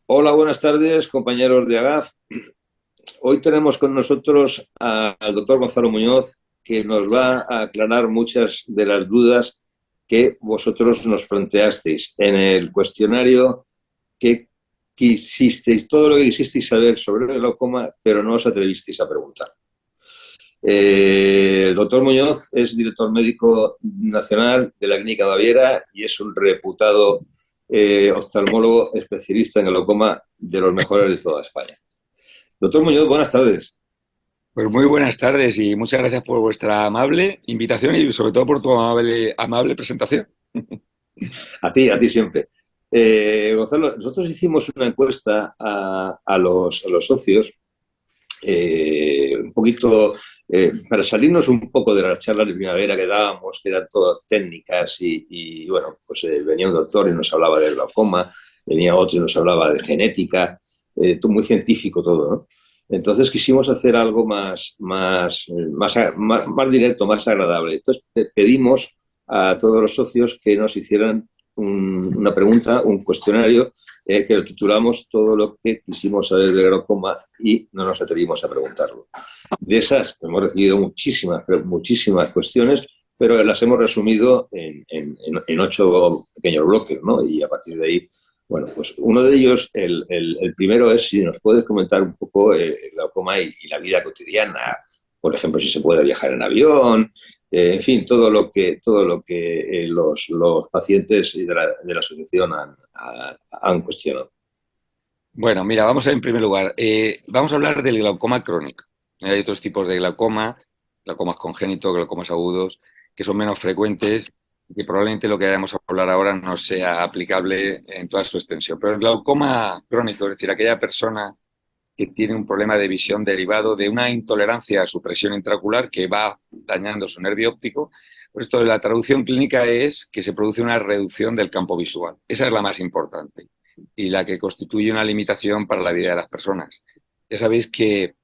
Hola, buenas tardes, compañeros de AGAF. Hoy tenemos con nosotros al doctor Gonzalo Muñoz, que nos va a aclarar muchas de las dudas que vosotros nos planteasteis en el cuestionario que quisisteis, todo lo que quisisteis saber sobre el glaucoma, pero no os atrevisteis a preguntar. El doctor Muñoz es director médico nacional de la Clínica Baviera y es un reputado oftalmólogo especialista en glaucoma de los mejores de toda España. Doctor Muñoz, buenas tardes. Pues muy buenas tardes y muchas gracias por vuestra amable invitación y sobre todo por tu amable presentación. A ti siempre. Gonzalo, nosotros hicimos una encuesta a los socios, un poquito para salirnos un poco de las charlas de primavera que dábamos, que eran todas técnicas bueno, pues venía un doctor y nos hablaba de glaucoma, venía otro y nos hablaba de genética, todo muy científico todo, ¿no? Entonces quisimos hacer algo más directo, más agradable. Entonces pedimos a todos los socios que nos hicieran una pregunta, un cuestionario, que lo titulamos Todo lo que quisimos saber del glaucoma y no nos atrevimos a preguntarlo. De esas hemos recibido muchísimas cuestiones, pero las hemos resumido en 8 pequeños bloques, ¿no? Y a partir de ahí, bueno, pues uno de ellos, el primero es si nos puedes comentar un poco el glaucoma y la vida cotidiana, por ejemplo, si se puede viajar en avión, en fin, todo lo que los pacientes de la asociación han cuestionado. Bueno, mira, vamos a ver en primer lugar, vamos a hablar del glaucoma crónico. Hay otros tipos de glaucoma, glaucomas congénitos, glaucomas agudos, que son menos frecuentes y que probablemente lo que vayamos a hablar ahora no sea aplicable en toda su extensión. Pero el glaucoma crónico, es decir, aquella persona que tiene un problema de visión derivado de una intolerancia a su presión intraocular que va dañando su nervio óptico. Pues esto, la traducción clínica es que se produce una reducción del campo visual. Esa es la más importante y la que constituye una limitación para la vida de las personas. Ya sabéis que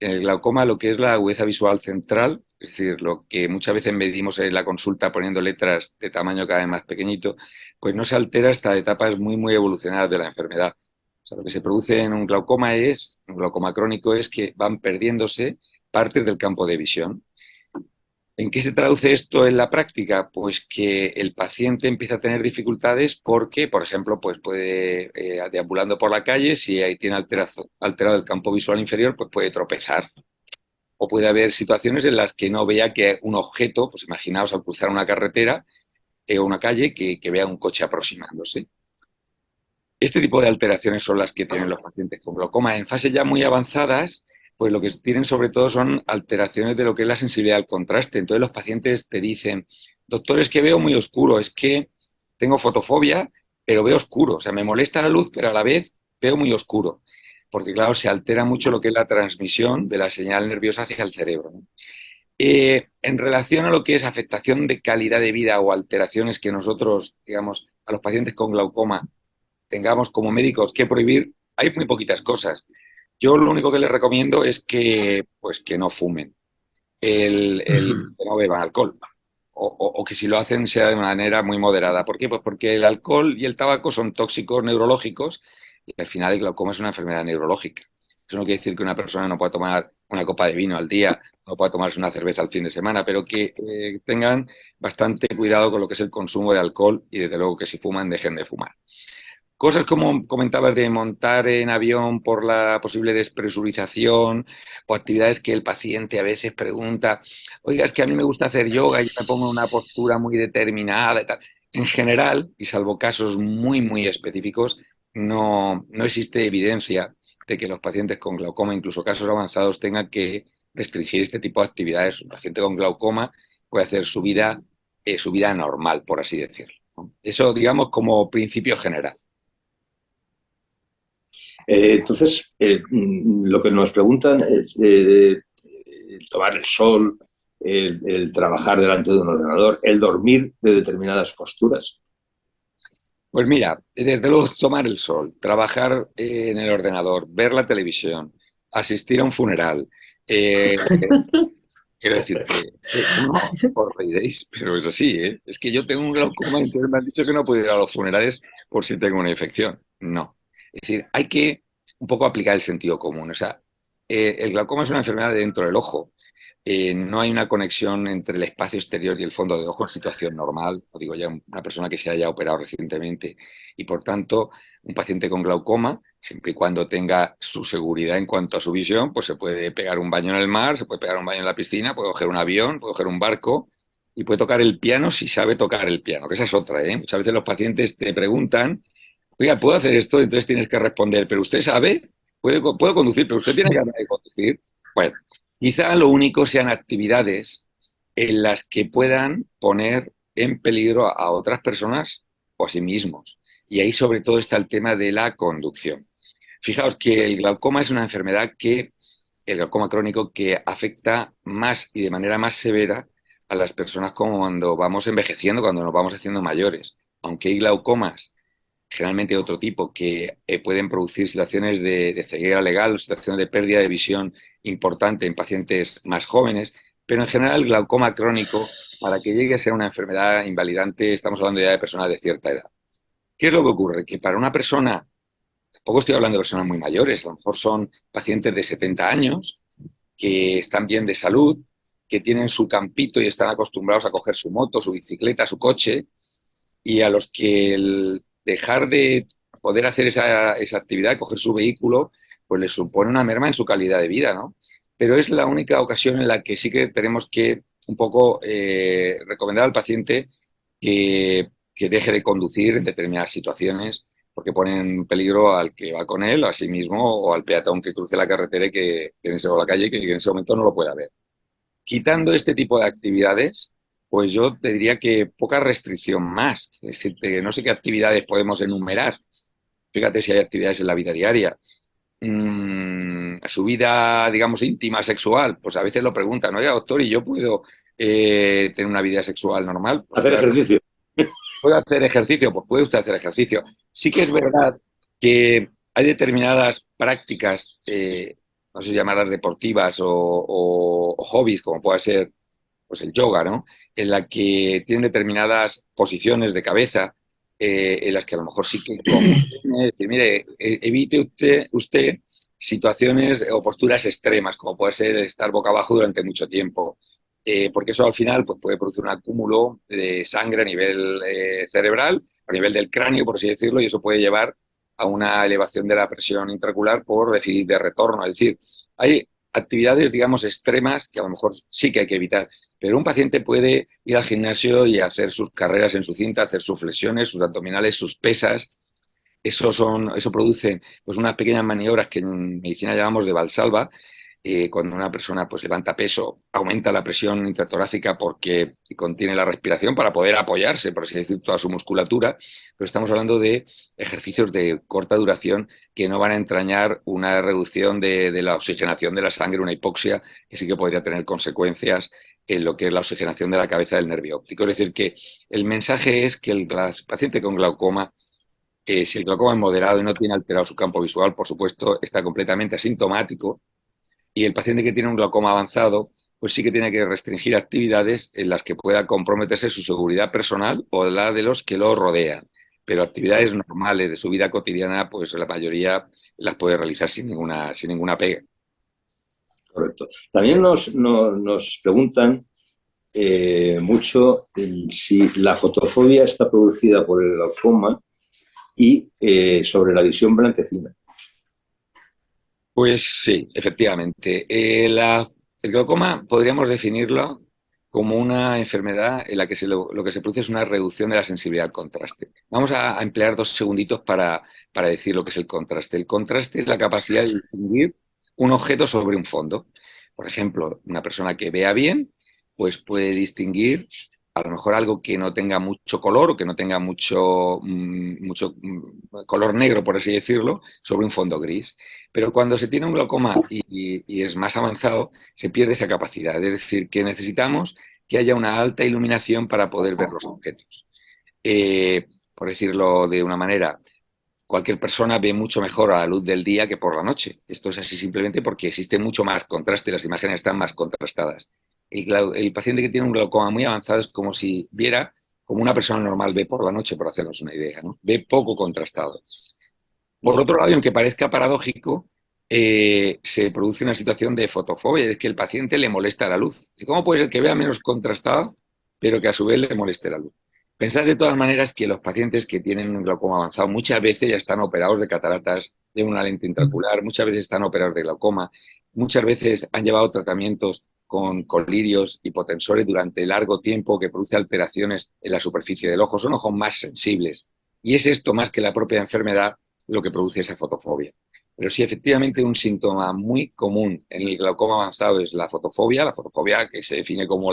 en el glaucoma lo que es la agudeza visual central, es decir, lo que muchas veces medimos en la consulta poniendo letras de tamaño cada vez más pequeñito, pues no se altera hasta etapas muy evolucionadas de la enfermedad. O sea, lo que se produce en un glaucoma crónico, es que van perdiéndose partes del campo de visión. ¿En qué se traduce esto en la práctica? Pues que el paciente empieza a tener dificultades porque, por ejemplo, pues puede, deambulando por la calle, si ahí tiene alterado el campo visual inferior, pues puede tropezar. O puede haber situaciones en las que no vea que un objeto, pues imaginaos al cruzar una carretera o una calle, que vea un coche aproximándose. Este tipo de alteraciones son las que tienen los pacientes con glaucoma. En fases ya muy avanzadas, pues lo que tienen sobre todo son alteraciones de lo que es la sensibilidad al contraste. Entonces los pacientes te dicen, doctor, es que veo muy oscuro, es que tengo fotofobia, pero veo oscuro. O sea, me molesta la luz, pero a la vez veo muy oscuro. Porque claro, se altera mucho lo que es la transmisión de la señal nerviosa hacia el cerebro, ¿no? En relación a lo que es afectación de calidad de vida o alteraciones que nosotros, digamos, a los pacientes con glaucoma tengamos como médicos que prohibir, hay muy poquitas cosas. Yo lo único que les recomiendo es que, pues, que no fumen, que no beban alcohol, o que si lo hacen sea de manera muy moderada. ¿Por qué? Pues porque el alcohol y el tabaco son tóxicos neurológicos y al final el glaucoma es una enfermedad neurológica. Eso no quiere decir que una persona no pueda tomar una copa de vino al día, no pueda tomarse una cerveza al fin de semana, pero que tengan bastante cuidado con lo que es el consumo de alcohol y desde luego que si fuman dejen de fumar. Cosas como comentabas de montar en avión por la posible despresurización o actividades que el paciente a veces pregunta, oiga, es que a mí me gusta hacer yoga y yo me pongo en una postura muy determinada y tal. En general, y salvo casos muy específicos, no existe evidencia de que los pacientes con glaucoma, incluso casos avanzados, tengan que restringir este tipo de actividades. Un paciente con glaucoma puede hacer su vida normal, por así decirlo, ¿no? Eso, digamos, como principio general. Entonces, lo que nos preguntan es el tomar el sol, el trabajar delante de un ordenador, el dormir de determinadas posturas. Pues mira, desde luego tomar el sol, trabajar en el ordenador, ver la televisión, asistir a un funeral. eh, Quiero decir que no os reiréis, pero es así, ¿eh? Es que yo tengo un glaucoma, entonces me han dicho que no puedo ir a los funerales por si tengo una infección. No. Es decir, hay que un poco aplicar el sentido común. O sea, el glaucoma es una enfermedad de dentro del ojo. No hay una conexión entre el espacio exterior y el fondo de ojo en situación normal. No digo ya una persona que se haya operado recientemente. Y por tanto, un paciente con glaucoma, siempre y cuando tenga su seguridad en cuanto a su visión, pues se puede pegar un baño en el mar, se puede pegar un baño en la piscina, puede coger un avión, puede coger un barco y puede tocar el piano si sabe tocar el piano, que esa es otra, ¿eh? Muchas veces los pacientes te preguntan, oiga, ¿puedo hacer esto? Entonces tienes que responder, pero usted sabe, puedo conducir, pero usted tiene ganas de conducir. Bueno, quizá lo único sean actividades en las que puedan poner en peligro a otras personas o a sí mismos. Y ahí sobre todo está el tema de la conducción. Fijaos que el glaucoma es una enfermedad el glaucoma crónico, que afecta más y de manera más severa a las personas como cuando vamos envejeciendo, cuando nos vamos haciendo mayores. Aunque hay glaucomas generalmente de otro tipo, que pueden producir situaciones de ceguera legal, situaciones de pérdida de visión importante en pacientes más jóvenes, pero en general el glaucoma crónico, para que llegue a ser una enfermedad invalidante, estamos hablando ya de personas de cierta edad. ¿Qué es lo que ocurre? Que para una persona, tampoco estoy hablando de personas muy mayores, a lo mejor son pacientes de 70 años, que están bien de salud, que tienen su campito y están acostumbrados a coger su moto, su bicicleta, su coche, y a los que el dejar de poder hacer esa actividad, coger su vehículo, pues les supone una merma en su calidad de vida, ¿no? Pero es la única ocasión en la que sí que tenemos que un poco recomendar al paciente que deje de conducir en determinadas situaciones porque pone en peligro al que va con él, a sí mismo o al peatón que cruce la carretera y que en ese, o la calle que en ese momento no lo pueda ver. Quitando este tipo de actividades, pues yo te diría que poca restricción más. Es decir, no sé qué actividades podemos enumerar. Fíjate si hay actividades en la vida diaria. Su vida, digamos, íntima, sexual, pues a veces lo preguntan, oye, doctor, ¿y yo puedo tener una vida sexual normal? Pues Hacer claro, ejercicio. ¿puede hacer ejercicio? Pues puede usted hacer ejercicio. Sí que es verdad que hay determinadas prácticas, no sé si llamarlas deportivas o hobbies, como puede ser pues el yoga, ¿no? En la que tienen determinadas posiciones de cabeza, en las que a lo mejor sí que conviene decir, mire, evite usted situaciones o posturas extremas, como puede ser estar boca abajo durante mucho tiempo, porque eso al final pues, puede producir un acúmulo de sangre a nivel cerebral, a nivel del cráneo, por así decirlo, y eso puede llevar a una elevación de la presión intraocular por déficit de retorno. Es decir, hay actividades, digamos, extremas que a lo mejor sí que hay que evitar. Pero un paciente puede ir al gimnasio y hacer sus carreras en su cinta, hacer sus flexiones, sus abdominales, sus pesas. Eso produce pues, unas pequeñas maniobras que en medicina llamamos de Valsalva. Cuando una persona pues, levanta peso, aumenta la presión intratorácica porque contiene la respiración para poder apoyarse, por así decir, toda su musculatura. Pero estamos hablando de ejercicios de corta duración que no van a entrañar una reducción de la oxigenación de la sangre, una hipoxia, que sí que podría tener consecuencias en lo que es la oxigenación de la cabeza del nervio óptico. Es decir, que el mensaje es que el paciente con glaucoma, si el glaucoma es moderado y no tiene alterado su campo visual, por supuesto, está completamente asintomático. Y el paciente que tiene un glaucoma avanzado, pues sí que tiene que restringir actividades en las que pueda comprometerse su seguridad personal o la de los que lo rodean. Pero actividades normales de su vida cotidiana, pues la mayoría las puede realizar sin ninguna pega. Correcto. También nos preguntan mucho si la fotofobia está producida por el glaucoma y sobre la visión blanquecina. Pues sí, efectivamente. El glaucoma podríamos definirlo como una enfermedad en la que lo que se produce es una reducción de la sensibilidad al contraste. Vamos a emplear 2 segunditos para decir lo que es el contraste. El contraste es la capacidad de distinguir un objeto sobre un fondo. Por ejemplo, una persona que vea bien, pues puede distinguir a lo mejor algo que no tenga mucho color o que no tenga mucho color negro, por así decirlo, sobre un fondo gris. Pero cuando se tiene un glaucoma y es más avanzado, se pierde esa capacidad. Es decir, que necesitamos que haya una alta iluminación para poder ver los objetos. Por decirlo de una manera, cualquier persona ve mucho mejor a la luz del día que por la noche. Esto es así simplemente porque existe mucho más contraste, las imágenes están más contrastadas. El paciente que tiene un glaucoma muy avanzado es como si viera como una persona normal ve por la noche, por hacernos una idea, ¿no? Ve poco contrastado. Por otro lado, y aunque parezca paradójico, se produce una situación de fotofobia, es que el paciente le molesta la luz. ¿Cómo puede ser que vea menos contrastado, pero que a su vez le moleste la luz? Pensad de todas maneras que los pacientes que tienen un glaucoma avanzado muchas veces ya están operados de cataratas, de una lente intraocular, muchas veces están operados de glaucoma, muchas veces han llevado tratamientos con colirios, hipotensores durante largo tiempo que produce alteraciones en la superficie del ojo, son ojos más sensibles. Y es esto más que la propia enfermedad lo que produce esa fotofobia. Pero sí, efectivamente, un síntoma muy común en el glaucoma avanzado es la fotofobia que se define como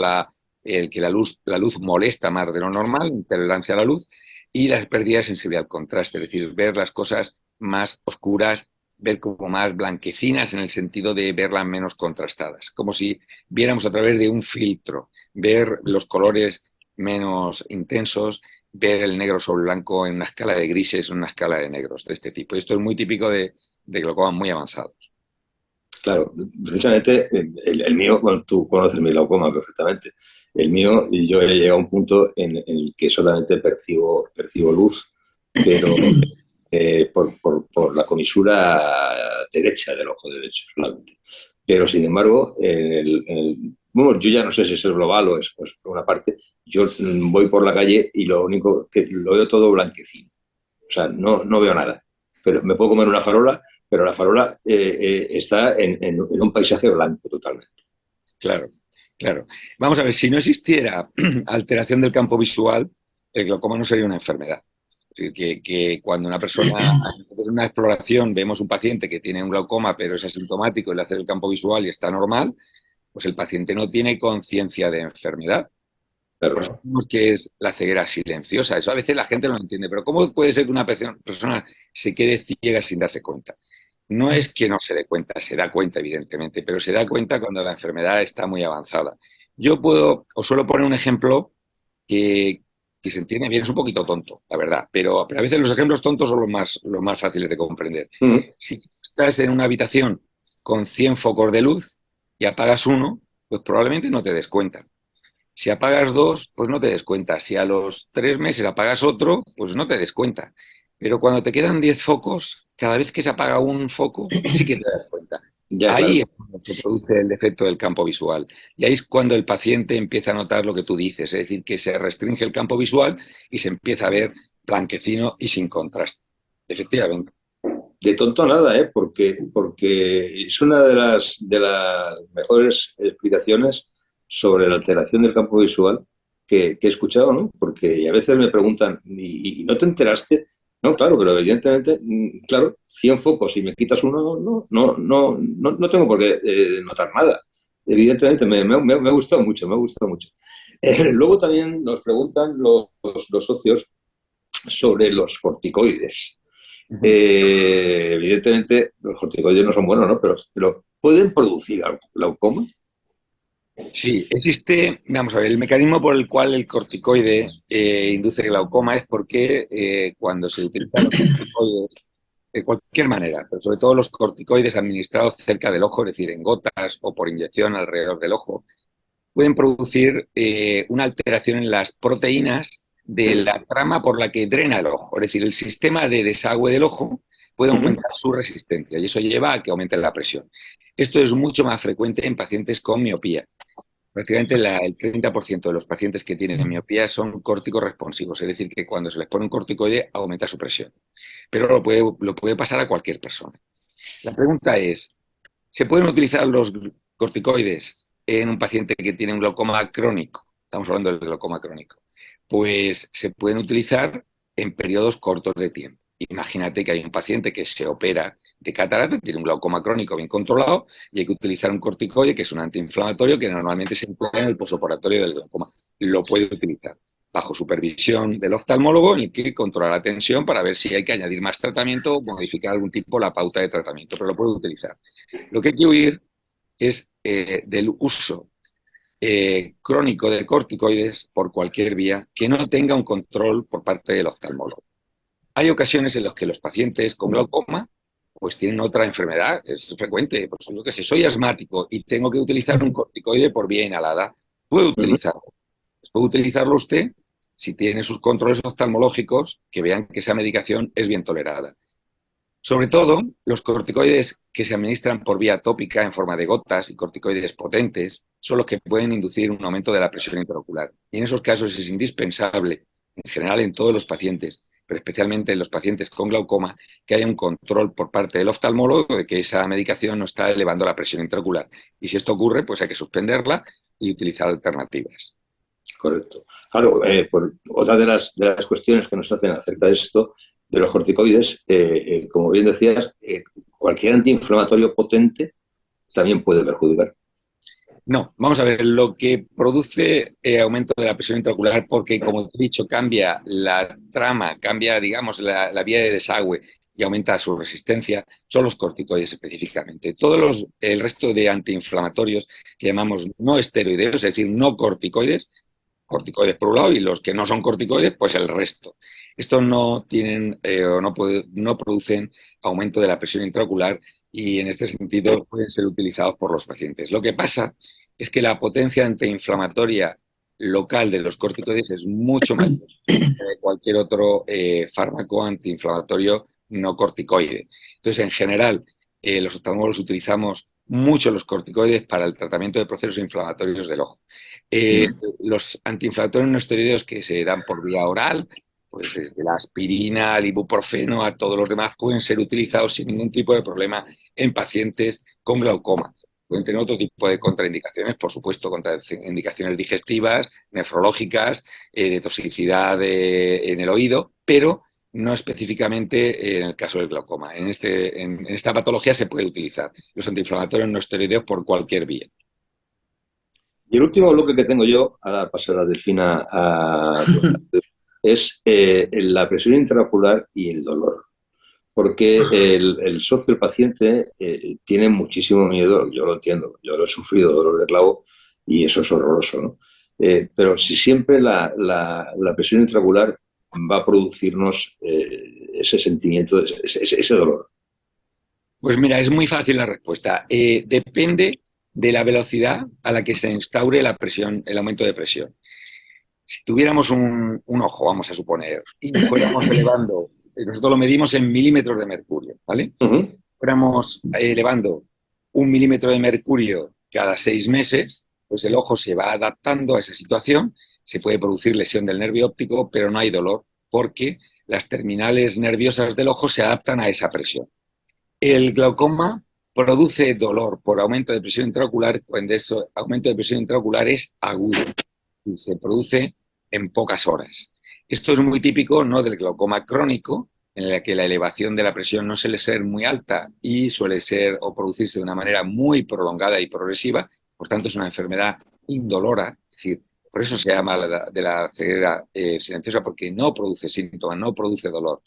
el que la luz molesta más de lo normal, intolerancia a la luz, y la pérdida de sensibilidad al contraste, es decir, ver las cosas más oscuras, ver como más blanquecinas en el sentido de verlas menos contrastadas, como si viéramos a través de un filtro, ver los colores menos intensos, ver el negro sobre blanco en una escala de grises, en una escala de negros de este tipo. Esto es muy típico de glaucomas muy avanzados. Claro, precisamente el mío, bueno, tú conoces mi glaucoma perfectamente. El mío, y yo he llegado a un punto en el que solamente percibo luz, pero por la comisura derecha del ojo derecho solamente. Pero sin embargo, bueno, yo ya no sé si eso es global o es pues, por una parte, yo voy por la calle y lo único que lo veo todo blanquecino. O sea, no veo nada. Pero me puedo comer una farola, pero la farola está en un paisaje blanco totalmente. Claro, claro. Vamos a ver, si no existiera alteración del campo visual, el glaucoma no sería una enfermedad. Es decir, que cuando una persona, en una exploración, vemos un paciente que tiene un glaucoma, pero es asintomático y le hace el campo visual y está normal, pues el paciente no tiene conciencia de enfermedad. Por eso Claro. decimos que es la ceguera silenciosa. Eso a veces la gente no lo entiende. Pero ¿cómo puede ser que una persona se quede ciega sin darse cuenta? No es que no se dé cuenta, se da cuenta evidentemente, pero se da cuenta cuando la enfermedad está muy avanzada. Os suelo poner un ejemplo que, que se entiende bien, es un poquito tonto, la verdad, pero a veces los ejemplos tontos son los más fáciles de comprender. Mm. Si estás en una habitación con 100 focos de luz y apagas uno, pues probablemente no te des cuenta. Si apagas dos, pues no te des cuenta. Si a los 3 meses apagas otro, pues no te des cuenta. Pero cuando te quedan 10 focos, cada vez que se apaga un foco, sí que te das cuenta. Ya, Ahí claro. es cuando se produce el defecto del campo visual. Y ahí es cuando el paciente empieza a notar lo que tú dices, es decir, que se restringe el campo visual y se empieza a ver blanquecino y sin contraste. Efectivamente. De tonto nada, ¿eh? Porque es una de las mejores explicaciones sobre la alteración del campo visual que he escuchado, ¿no? Porque a veces me preguntan, ¿y no te enteraste? No, claro, pero evidentemente, claro, 100 focos y me quitas uno, no tengo por qué notar nada. Evidentemente, me ha gustado mucho, me ha gustado mucho. Luego también nos preguntan los socios sobre los corticoides. Evidentemente, los corticoides no son buenos, ¿no? Pero ¿pueden producir glaucoma? Sí, existe, vamos a ver, el mecanismo por el cual el corticoide induce glaucoma es porque cuando se utilizan los corticoides, de cualquier manera, pero sobre todo los corticoides administrados cerca del ojo, es decir, en gotas o por inyección alrededor del ojo, pueden producir una alteración en las proteínas de la trama por la que drena el ojo. Es decir, el sistema de desagüe del ojo puede Uh-huh. aumentar su resistencia y eso lleva a que aumente la presión. Esto es mucho más frecuente en pacientes con miopía. Prácticamente el 30% de los pacientes que tienen miopía son córticos responsivos, es decir, que cuando se les pone un corticoide aumenta su presión. Pero lo puede pasar a cualquier persona. La pregunta es, ¿se pueden utilizar los corticoides en un paciente que tiene un glaucoma crónico? Estamos hablando del glaucoma crónico. Pues se pueden utilizar en periodos cortos de tiempo. Imagínate que hay un paciente que se opera de catarata, tiene un glaucoma crónico bien controlado y hay que utilizar un corticoide que es un antiinflamatorio que normalmente se emplea en el posoperatorio del glaucoma. Lo puede utilizar bajo supervisión del oftalmólogo en el que controla la tensión para ver si hay que añadir más tratamiento o modificar algún tipo la pauta de tratamiento, pero lo puede utilizar. Lo que hay que huir es del uso crónico de corticoides por cualquier vía que no tenga un control por parte del oftalmólogo. Hay ocasiones en las que los pacientes con glaucoma pues tienen otra enfermedad, es frecuente, pues yo que sé, soy asmático y tengo que utilizar un corticoide por vía inhalada, puede Uh-huh. utilizarlo. Puede utilizarlo usted si tiene sus controles oftalmológicos que vean que esa medicación es bien tolerada. Sobre todo, los corticoides que se administran por vía tópica en forma de gotas y corticoides potentes son los que pueden inducir un aumento de la presión intraocular. Y en esos casos es indispensable, en general en todos los pacientes, pero especialmente en los pacientes con glaucoma, que haya un control por parte del oftalmólogo de que esa medicación no está elevando la presión intraocular. Y si esto ocurre, pues hay que suspenderla y utilizar alternativas. Correcto. Claro, otra de las cuestiones que nos hacen acerca de esto, de los corticoides, como bien decías, cualquier antiinflamatorio potente también puede perjudicar. No, vamos a ver, lo que produce aumento de la presión intraocular, porque como te he dicho, cambia la trama, cambia, digamos, la vía de desagüe y aumenta su resistencia, son los corticoides específicamente. El resto de antiinflamatorios que llamamos no esteroideos, es decir, no corticoides, corticoides por un lado y los que no son corticoides, pues el resto. Estos no tienen no producen aumento de la presión intraocular y en este sentido pueden ser utilizados por los pacientes. Lo que pasa es que la potencia antiinflamatoria local de los corticoides es mucho más que de cualquier otro fármaco antiinflamatorio no corticoide. Entonces, en general, los oftalmólogos utilizamos mucho los corticoides para el tratamiento de procesos inflamatorios del ojo. Eh, los antiinflamatorios no esteroideos que se dan por vía oral, pues desde la aspirina al ibuprofeno a todos los demás, pueden ser utilizados sin ningún tipo de problema en pacientes con glaucoma. Pueden tener otro tipo de contraindicaciones, por supuesto, contraindicaciones digestivas, nefrológicas, de toxicidad en el oído, pero no específicamente en el caso del glaucoma. En esta patología se puede utilizar los antiinflamatorios no esteroideos por cualquier vía. Y el último bloque que tengo yo, ahora pasar a Delfina es la presión intraocular y el dolor. Porque el socio, el paciente, tiene muchísimo miedo, yo lo entiendo, yo lo he sufrido, dolor de clavo, y eso es horroroso, ¿no? Pero si siempre la presión intraocular va a producirnos ese sentimiento, ese dolor. Pues mira, es muy fácil la respuesta. Depende de la velocidad a la que se instaure la presión, el aumento de presión. Si tuviéramos un ojo, vamos a suponer, y fuéramos elevando, nosotros lo medimos en milímetros de mercurio, ¿vale? Uh-huh. Fuéramos elevando 1 milímetro de mercurio cada 6 meses, pues el ojo se va adaptando a esa situación, se puede producir lesión del nervio óptico, pero no hay dolor, porque las terminales nerviosas del ojo se adaptan a esa presión. El glaucoma produce dolor por aumento de presión intraocular cuando ese aumento de presión intraocular es agudo y se produce en pocas horas. Esto es muy típico no del glaucoma crónico, en el que la elevación de la presión no suele ser muy alta y suele ser o producirse de una manera muy prolongada y progresiva, por tanto es una enfermedad indolora, es decir, por eso se llama de la ceguera silenciosa, porque no produce síntomas, no produce dolor.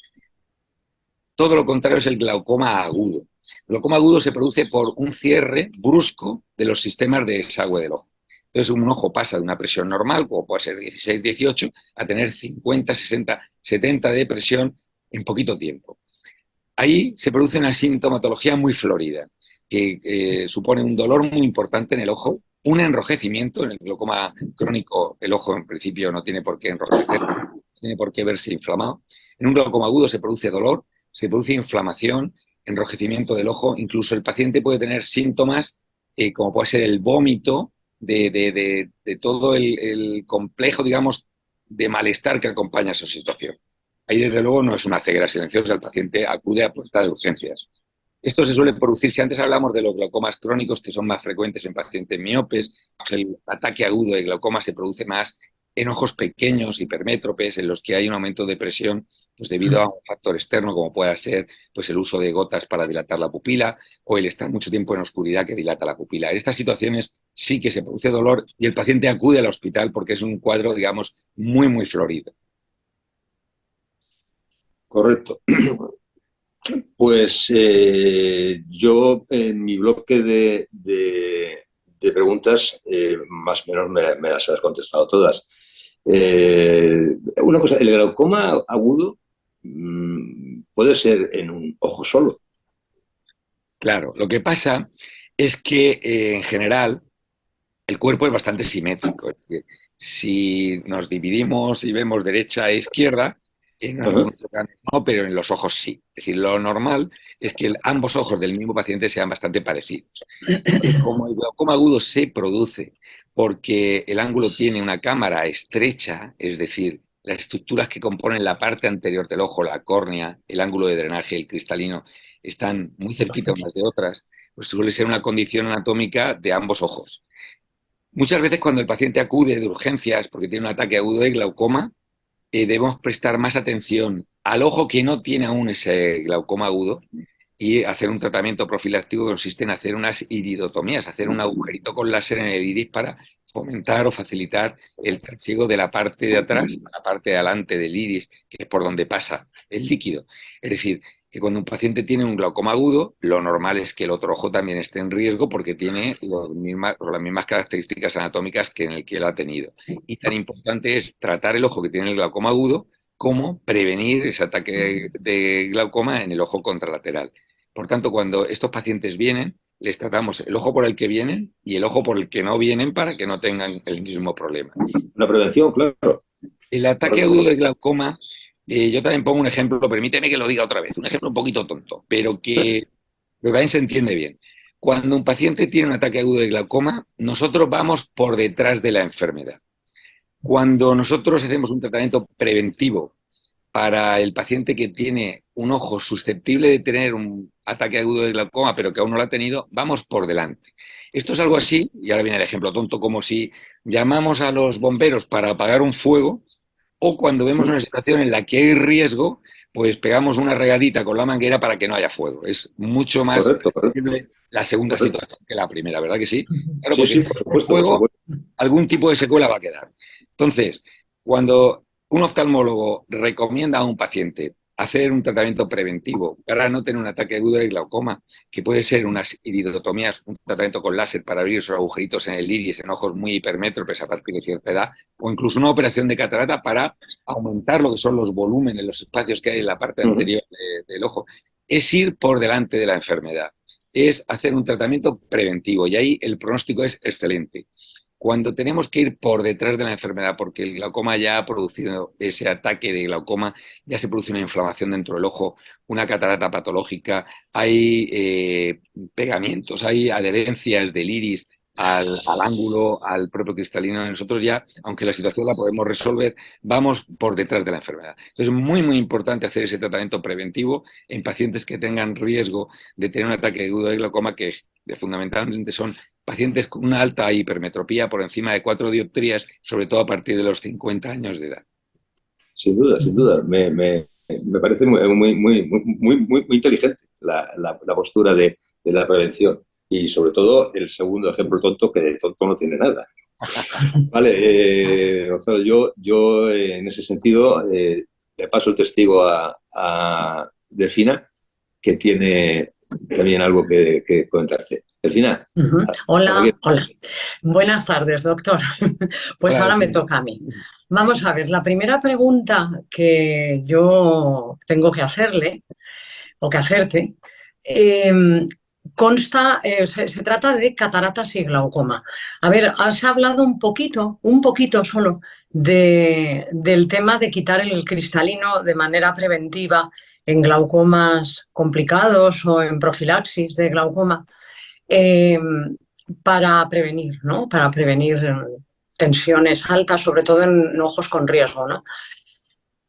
Todo lo contrario es el glaucoma agudo. El glaucoma agudo se produce por un cierre brusco de los sistemas de desagüe del ojo. Entonces, un ojo pasa de una presión normal, como puede ser 16, 18, a tener 50, 60, 70 de presión en poquito tiempo. Ahí se produce una sintomatología muy florida, que supone un dolor muy importante en el ojo, un enrojecimiento. En el glaucoma crónico el ojo en principio no tiene por qué enrojecer, no tiene por qué verse inflamado. En un glaucoma agudo se produce dolor, se produce inflamación, enrojecimiento del ojo, incluso el paciente puede tener síntomas como puede ser el vómito, de todo el complejo, digamos, de malestar que acompaña esa situación. Ahí, desde luego, no es una ceguera silenciosa, el paciente acude a puerta de urgencias. Esto se suele producir, si antes hablamos de los glaucomas crónicos, que son más frecuentes en pacientes miopes, pues el ataque agudo de glaucoma se produce más en ojos pequeños, hipermétropes, en los que hay un aumento de presión pues debido a un factor externo, como pueda ser pues el uso de gotas para dilatar la pupila o el estar mucho tiempo en oscuridad que dilata la pupila. En estas situaciones sí que se produce dolor y el paciente acude al hospital porque es un cuadro, digamos, muy, muy florido. Correcto. Pues yo en mi bloque de preguntas, más o menos me las has contestado todas. Una cosa, el glaucoma agudo puede ser en un ojo solo. Claro, lo que pasa es que en general el cuerpo es bastante simétrico. Es decir, si nos dividimos y vemos derecha e izquierda, en algunos órganos no, pero en los ojos sí. Es decir, lo normal es que ambos ojos del mismo paciente sean bastante parecidos. Como el glaucoma agudo se produce porque el ángulo tiene una cámara estrecha, es decir, las estructuras que componen la parte anterior del ojo, la córnea, el ángulo de drenaje, el cristalino, están muy cerquita unas de otras, pues suele ser una condición anatómica de ambos ojos. Muchas veces cuando el paciente acude de urgencias porque tiene un ataque agudo de glaucoma, debemos prestar más atención al ojo que no tiene aún ese glaucoma agudo y hacer un tratamiento profiláctico que consiste en hacer unas iridotomías, hacer un agujerito con láser en el iris para fomentar o facilitar el trasiego de la parte de atrás a la parte de adelante del iris, que es por donde pasa el líquido. Es decir, que cuando un paciente tiene un glaucoma agudo, lo normal es que el otro ojo también esté en riesgo porque tiene las mismas características anatómicas que en el que lo ha tenido. Y tan importante es tratar el ojo que tiene el glaucoma agudo como prevenir ese ataque de glaucoma en el ojo contralateral. Por tanto, cuando estos pacientes vienen, les tratamos el ojo por el que vienen y el ojo por el que no vienen para que no tengan el mismo problema. Una prevención, claro. El ataque agudo de glaucoma, yo también pongo un ejemplo, permíteme que lo diga otra vez, un ejemplo un poquito tonto, pero que también se entiende bien. Cuando un paciente tiene un ataque agudo de glaucoma, nosotros vamos por detrás de la enfermedad. Cuando nosotros hacemos un tratamiento preventivo para el paciente que tiene un ojo susceptible de tener un ataque agudo de glaucoma, pero que aún no lo ha tenido, vamos por delante. Esto es algo así, y ahora viene el ejemplo tonto, como si llamamos a los bomberos para apagar un fuego, o cuando vemos una situación en la que hay riesgo, pues pegamos una regadita con la manguera para que no haya fuego. Es mucho más Correcto. la segunda situación que la primera, ¿verdad que sí? Claro, porque sí, por supuesto, fuego, algún tipo de secuela va a quedar. Entonces, cuando un oftalmólogo recomienda a un paciente hacer un tratamiento preventivo para no tener un ataque agudo de glaucoma, que puede ser unas iridotomías, un tratamiento con láser para abrir esos agujeritos en el iris en ojos muy hipermétropes a partir de cierta edad, o incluso una operación de catarata para aumentar lo que son los volúmenes, los espacios que hay en la parte anterior del ojo, es ir por delante de la enfermedad, es hacer un tratamiento preventivo y ahí el pronóstico es excelente. Cuando tenemos que ir por detrás de la enfermedad porque el glaucoma ya ha producido ese ataque de glaucoma, ya se produce una inflamación dentro del ojo, una catarata patológica, hay pegamientos, hay adherencias del iris al ángulo, al propio cristalino. Nosotros ya, aunque la situación la podemos resolver, vamos por detrás de la enfermedad. Entonces es muy, muy importante hacer ese tratamiento preventivo en pacientes que tengan riesgo de tener un ataque agudo de glaucoma, que fundamentalmente son pacientes con una alta hipermetropía por encima de 4 dioptrías, sobre todo a partir de los 50 años de edad. Sin duda, sin duda. Me parece muy inteligente la postura de la prevención. Y sobre todo el segundo ejemplo tonto, que de tonto no tiene nada. Vale, Gonzalo, yo en ese sentido le paso el testigo a Delfina, que tiene también algo que comentarte. Delfina. Hola. Buenas tardes, doctor. Pues Hola, ahora me Delfina. toca a mí. Vamos a ver, la primera pregunta que yo tengo que hacerle, o que hacerte, se trata de cataratas y glaucoma. A ver, has hablado un poquito solo, del tema de quitar el cristalino de manera preventiva en glaucomas complicados o en profilaxis de glaucoma, para prevenir, ¿no? Para prevenir tensiones altas, sobre todo en ojos con riesgo, ¿no?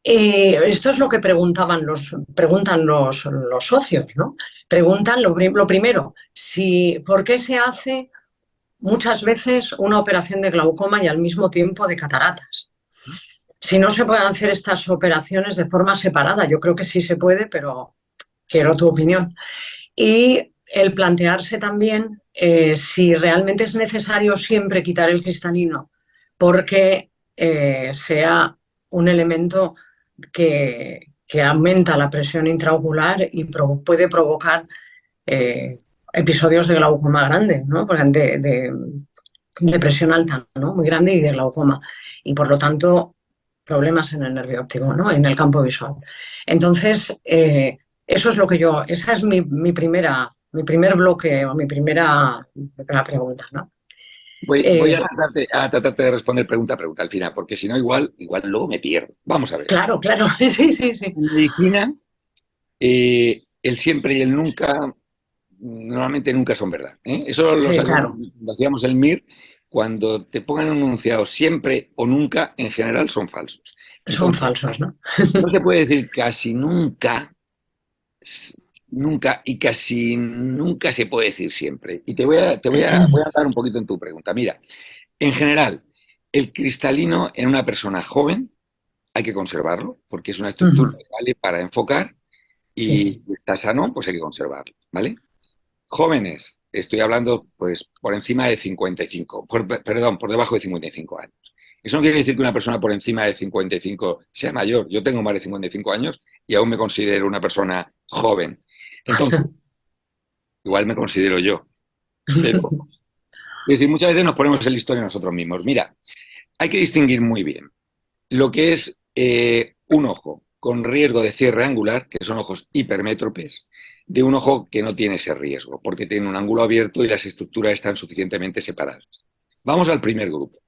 Esto es lo que preguntan los socios, ¿no? Preguntan lo primero, ¿por qué se hace muchas veces una operación de glaucoma y al mismo tiempo de cataratas? Si no se pueden hacer estas operaciones de forma separada, yo creo que sí se puede, pero quiero tu opinión. Y el plantearse también si realmente es necesario siempre quitar el cristalino, porque sea un elemento que aumenta la presión intraocular y puede provocar episodios de glaucoma grande, ¿no? De presión alta, ¿no? Muy grande, y de glaucoma. Y por lo tanto, problemas en el nervio óptico, ¿no? En el campo visual. Entonces, eso es lo que esa es mi primer bloque, o mi primera pregunta, ¿no? Voy a tratarte de responder pregunta a pregunta al final, porque si no, igual luego me pierdo. Vamos a ver. Claro, claro, sí, sí, sí. En medicina, el siempre y el nunca, normalmente nunca son verdad. Eso lo Sí, sabíamos claro, cuando hacíamos el MIR. Cuando te pongan un enunciado siempre o nunca, en general son falsos. son Entonces, falsos, ¿no? no se puede decir casi nunca, nunca y casi nunca se puede decir siempre. Y voy a dar un poquito en tu pregunta. Mira, en general, el cristalino en una persona joven hay que conservarlo, porque es una estructura Ujú. que vale para enfocar Sí, y sí. si está sano, pues hay que conservarlo, ¿vale? Jóvenes, estoy hablando pues por encima de 55, perdón, por debajo de 55 años. Eso no quiere decir que una persona por encima de 55 sea mayor. Yo tengo más de 55 años y aún me considero una persona joven. Entonces, igual me considero yo. Pero, es decir, muchas veces nos ponemos el listón en nosotros mismos. Mira, hay que distinguir muy bien lo que es un ojo con riesgo de cierre angular, que son ojos hipermétropes, de un ojo que no tiene ese riesgo, porque tiene un ángulo abierto y las estructuras están suficientemente separadas. Vamos al primer grupo.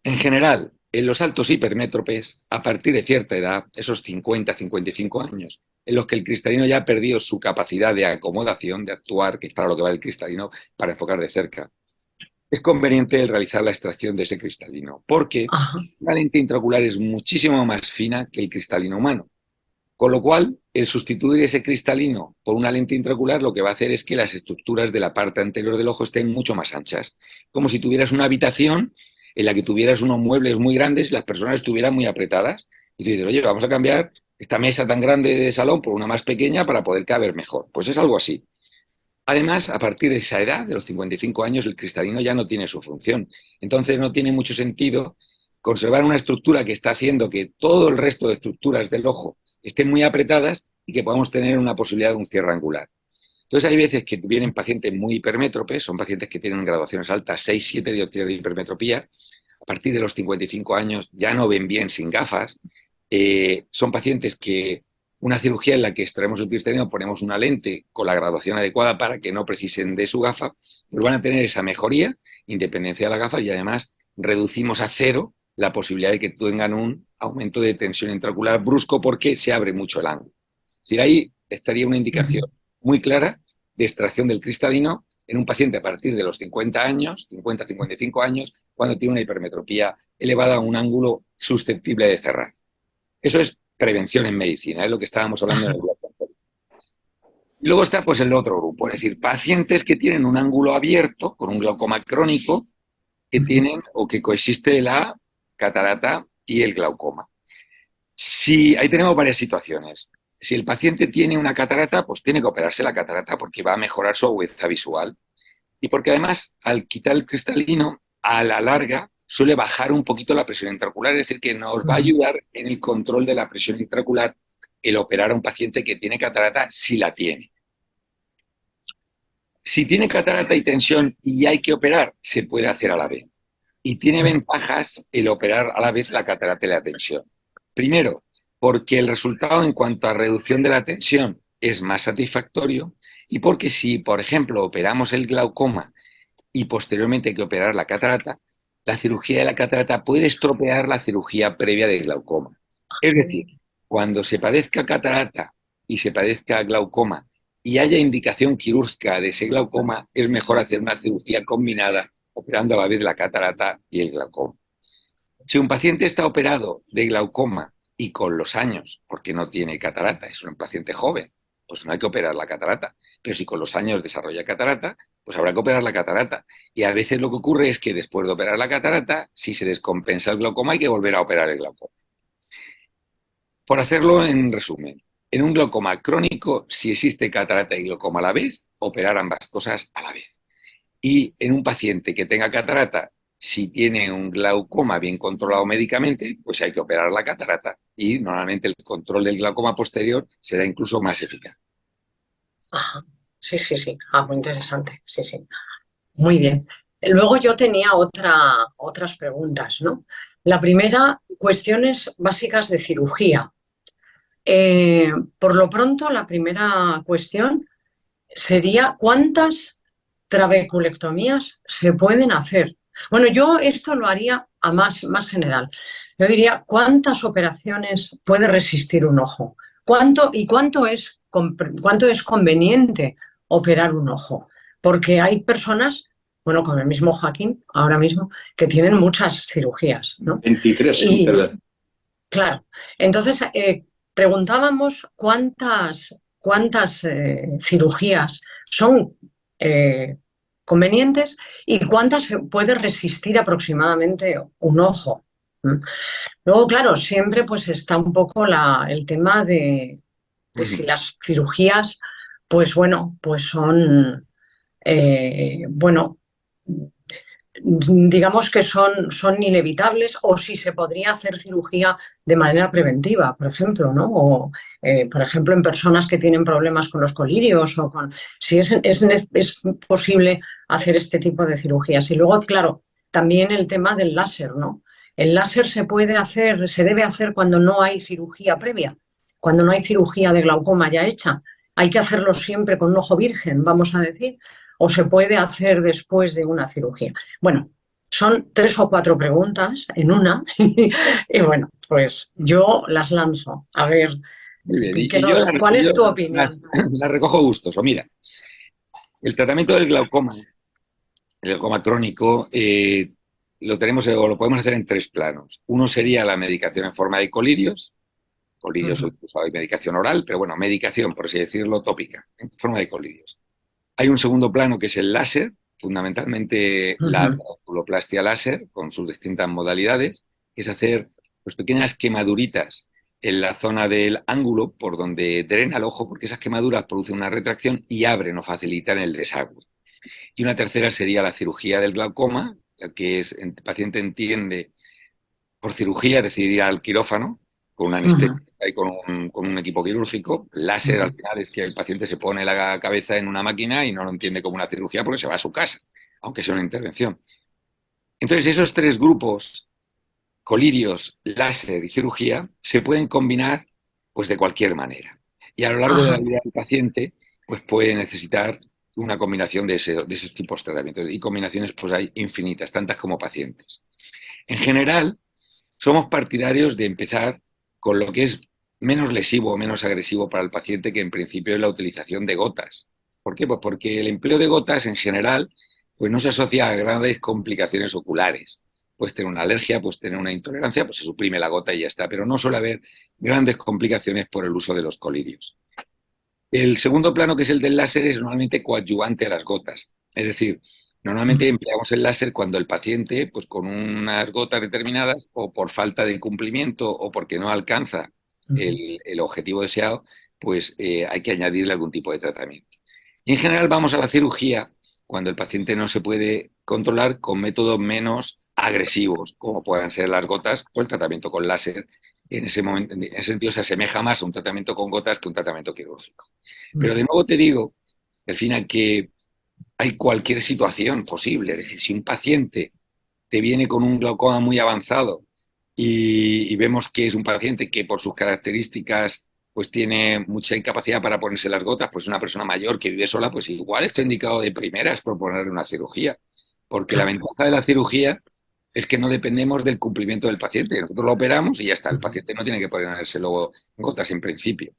En general, en los altos hipermétropes, a partir de cierta edad, esos 50-55 años, en los que el cristalino ya ha perdido su capacidad de acomodación, de actuar, que es para lo que va el cristalino, para enfocar de cerca, es conveniente el realizar la extracción de ese cristalino, porque Ajá. la lente intraocular es muchísimo más fina que el cristalino humano. Con lo cual, el sustituir ese cristalino por una lente intraocular lo que va a hacer es que las estructuras de la parte anterior del ojo estén mucho más anchas. Como si tuvieras una habitación en la que tuvieras unos muebles muy grandes y las personas estuvieran muy apretadas. Y tú dices, oye, vamos a cambiar esta mesa tan grande de salón por una más pequeña para poder caber mejor. Pues es algo así. Además, a partir de esa edad, de los 55 años, el cristalino ya no tiene su función. Entonces no tiene mucho sentido conservar una estructura que está haciendo que todo el resto de estructuras del ojo estén muy apretadas y que podamos tener una posibilidad de un cierre angular. Entonces hay veces que vienen pacientes muy hipermétropes, son pacientes que tienen graduaciones altas, 6-7 dioptrías de hipermetropía. A partir de los 55 años ya no ven bien sin gafas. Son pacientes que una cirugía en la que extraemos el cristalino, ponemos una lente con la graduación adecuada para que no precisen de su gafa, pues van a tener esa mejoría, independencia de la gafa, y además reducimos a cero la posibilidad de que tengan un aumento de tensión intraocular brusco porque se abre mucho el ángulo. Es decir, ahí estaría una indicación muy clara de extracción del cristalino en un paciente a partir de los 50 años, 50-55 años, cuando tiene una hipermetropía elevada a un ángulo susceptible de cerrar. Eso es prevención en medicina, es lo que estábamos hablando en el bloque anterior. Y luego está pues el otro grupo, es decir, pacientes que tienen un ángulo abierto con un glaucoma crónico que tienen o que coexiste la catarata y el glaucoma. Si, ahí tenemos varias situaciones. Si el paciente tiene una catarata, pues tiene que operarse la catarata porque va a mejorar su agudeza visual y porque además al quitar el cristalino, a la larga suele bajar un poquito la presión intraocular, es decir, que nos va a ayudar en el control de la presión intraocular el operar a un paciente que tiene catarata si la tiene. Si tiene catarata y tensión y hay que operar, se puede hacer a la vez. Y tiene ventajas el operar a la vez la catarata y la tensión. Primero, porque el resultado en cuanto a reducción de la tensión es más satisfactorio y porque si, por ejemplo, operamos el glaucoma y posteriormente hay que operar la catarata, la cirugía de la catarata puede estropear la cirugía previa del glaucoma. Es decir, cuando se padezca catarata y se padezca glaucoma y haya indicación quirúrgica de ese glaucoma, es mejor hacer una cirugía combinada operando a la vez la catarata y el glaucoma. Si un paciente está operado de glaucoma y con los años, porque no tiene catarata, es un paciente joven, pues no hay que operar la catarata. Pero si con los años desarrolla catarata, pues habrá que operar la catarata. Y a veces lo que ocurre es que después de operar la catarata, si se descompensa el glaucoma, hay que volver a operar el glaucoma. Por hacerlo en resumen, en un glaucoma crónico, si existe catarata y glaucoma a la vez, operar ambas cosas a la vez. Y en un paciente que tenga catarata, si tiene un glaucoma bien controlado médicamente, pues hay que operar la catarata y normalmente el control del glaucoma posterior será incluso más eficaz. Ajá. Sí, sí, sí. Ah, muy interesante. Sí, sí. Muy bien. Luego yo tenía otras preguntas, ¿no? La primera, cuestiones básicas de cirugía. Por lo pronto, la primera cuestión sería ¿cuántas trabeculectomías se pueden hacer? Bueno, yo esto lo haría a más general. Yo diría, ¿cuántas operaciones puede resistir un ojo? ¿Cuánto es conveniente operar un ojo? Porque hay personas, bueno, como el mismo Joaquín, ahora mismo, que tienen muchas cirugías, ¿no? 23 Y intervenciones. claro, entonces preguntábamos cuántas cirugías son eh, convenientes y cuántas puede resistir aproximadamente un ojo. ¿M? Luego, claro, siempre pues está un poco el tema de si las cirugías, pues bueno, pues son, bueno, digamos que son inevitables o si se podría hacer cirugía de manera preventiva, por ejemplo, ¿no? O, por ejemplo, en personas que tienen problemas con los colirios o con... Si es posible hacer este tipo de cirugías. Y luego, claro, también el tema del láser, ¿no? El láser se puede hacer, se debe hacer cuando no hay cirugía previa, cuando no hay cirugía de glaucoma ya hecha. Hay que hacerlo siempre con un ojo virgen, vamos a decir, o se puede hacer después de una cirugía. Bueno, son 3 o 4 preguntas en una y bueno, pues yo las lanzo. A ver, Muy bien, y yo, ¿cuál es tu opinión? las recojo gustoso. Mira, el tratamiento del glaucoma, el glaucoma crónico, lo tenemos o lo podemos hacer en 3 planos. Uno sería la medicación en forma de colirios o incluso hay medicación oral, pero bueno, medicación, por así decirlo, tópica, en forma de colirios. Hay un segundo plano que es el láser, fundamentalmente la oculoplastia láser, con sus distintas modalidades, que es hacer pues, pequeñas quemaduritas en la zona del ángulo por donde drena el ojo, porque esas quemaduras producen una retracción y abren o facilitan el desagüe. Y una tercera sería la cirugía del glaucoma, que es el paciente entiende por cirugía, es decir, ir al quirófano con una anestesia y con un equipo quirúrgico. Láser, al final, es que el paciente se pone la cabeza en una máquina y no lo entiende como una cirugía porque se va a su casa, aunque sea una intervención. Entonces, esos 3 grupos, colirios, láser y cirugía, se pueden combinar pues de cualquier manera. Y a lo largo de la vida del paciente, pues puede necesitar una combinación de esos tipos de tratamientos. Y combinaciones pues hay infinitas, tantas como pacientes. En general, somos partidarios de empezar con lo que es menos lesivo o menos agresivo para el paciente, que en principio es la utilización de gotas. ¿Por qué? Pues porque el empleo de gotas en general pues no se asocia a grandes complicaciones oculares. Puedes tener una alergia, puedes tener una intolerancia, pues se suprime la gota y ya está, pero no suele haber grandes complicaciones por el uso de los colirios. El segundo plano, que es el del láser, es normalmente coadyuvante a las gotas. Es decir, normalmente empleamos el láser cuando el paciente, pues con unas gotas determinadas, o por falta de cumplimiento o porque no alcanza el objetivo deseado, pues hay que añadirle algún tipo de tratamiento. Y en general vamos a la cirugía cuando el paciente no se puede controlar con métodos menos agresivos, como puedan ser las gotas o el tratamiento con láser. En ese momento, en ese sentido, se asemeja más a un tratamiento con gotas que un tratamiento quirúrgico. Pero de nuevo te digo, al final, que hay cualquier situación posible. Es decir, si un paciente te viene con un glaucoma muy avanzado y vemos que es un paciente que por sus características pues tiene mucha incapacidad para ponerse las gotas, pues una persona mayor que vive sola, pues igual está indicado de primeras proponerle una cirugía. Porque la ventaja de la cirugía es que no dependemos del cumplimiento del paciente. Nosotros lo operamos y ya está. El paciente no tiene que ponerse luego gotas en principio.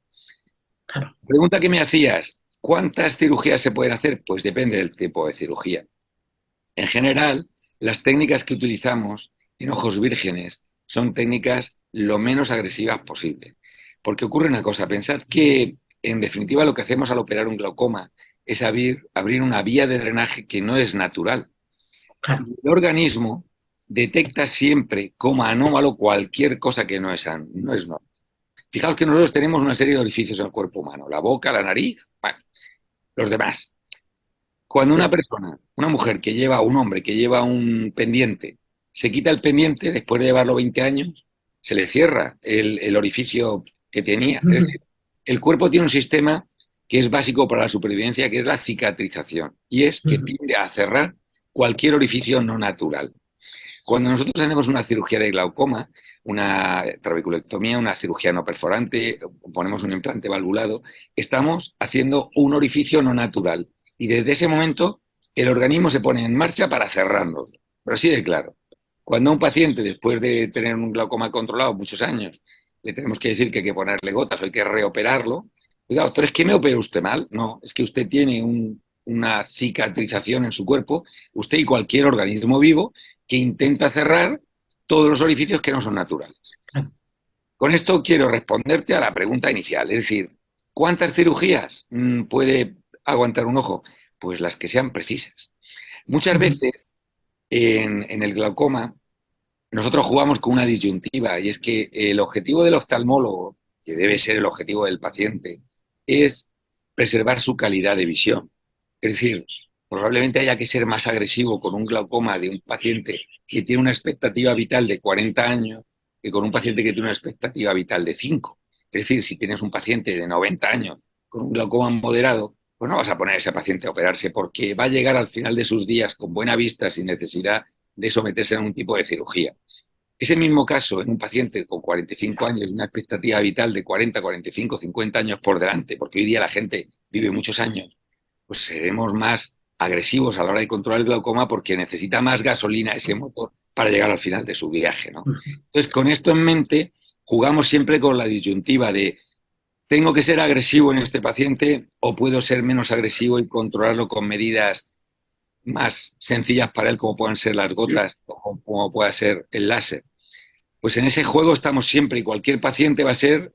Claro. Pregunta que me hacías, ¿cuántas cirugías se pueden hacer? Pues depende del tipo de cirugía. En general, las técnicas que utilizamos en ojos vírgenes son técnicas lo menos agresivas posible. Porque ocurre una cosa, pensad que en definitiva lo que hacemos al operar un glaucoma es abrir una vía de drenaje que no es natural. Claro. El organismo detecta siempre como anómalo cualquier cosa que no es normal. Fijaos que nosotros tenemos una serie de orificios en el cuerpo humano, la boca, la nariz, bueno, los demás. Cuando una persona, una mujer que lleva, un hombre que lleva un pendiente, se quita el pendiente después de llevarlo 20 años, se le cierra el orificio que tenía. Es decir, el cuerpo tiene un sistema que es básico para la supervivencia, que es la cicatrización, y es que tiende a cerrar cualquier orificio no natural. Cuando nosotros hacemos una cirugía de glaucoma, una trabeculectomía, una cirugía no perforante, ponemos un implante valvulado, estamos haciendo un orificio no natural. Y desde ese momento el organismo se pone en marcha para cerrarnos. pero así de claro. Cuando a un paciente, después de tener un glaucoma controlado muchos años, le tenemos que decir que hay que ponerle gotas o hay que reoperarlo, oiga, doctor, ¿es que me operó usted mal? No, es que usted tiene una cicatrización en su cuerpo, usted y cualquier organismo vivo, que intenta cerrar todos los orificios que no son naturales. Con esto quiero responderte a la pregunta inicial, es decir, ¿cuántas cirugías puede aguantar un ojo? Pues las que sean precisas. Muchas veces en el glaucoma nosotros jugamos con una disyuntiva y es que el objetivo del oftalmólogo, que debe ser el objetivo del paciente, es preservar su calidad de visión. Es decir, probablemente haya que ser más agresivo con un glaucoma de un paciente que tiene una expectativa vital de 40 años que con un paciente que tiene una expectativa vital de 5. Es decir, si tienes un paciente de 90 años con un glaucoma moderado, pues no vas a poner a ese paciente a operarse porque va a llegar al final de sus días con buena vista sin necesidad de someterse a un tipo de cirugía. Ese mismo caso en un paciente con 45 años y una expectativa vital de 40, 45, 50 años por delante, porque hoy día la gente vive muchos años, pues seremos más agresivos a la hora de controlar el glaucoma porque necesita más gasolina ese motor para llegar al final de su viaje, ¿no? Entonces, con esto en mente, jugamos siempre con la disyuntiva de ¿tengo que ser agresivo en este paciente o puedo ser menos agresivo y controlarlo con medidas más sencillas para él, como puedan ser las gotas o como pueda ser el láser? Pues en ese juego estamos siempre y cualquier paciente va a ser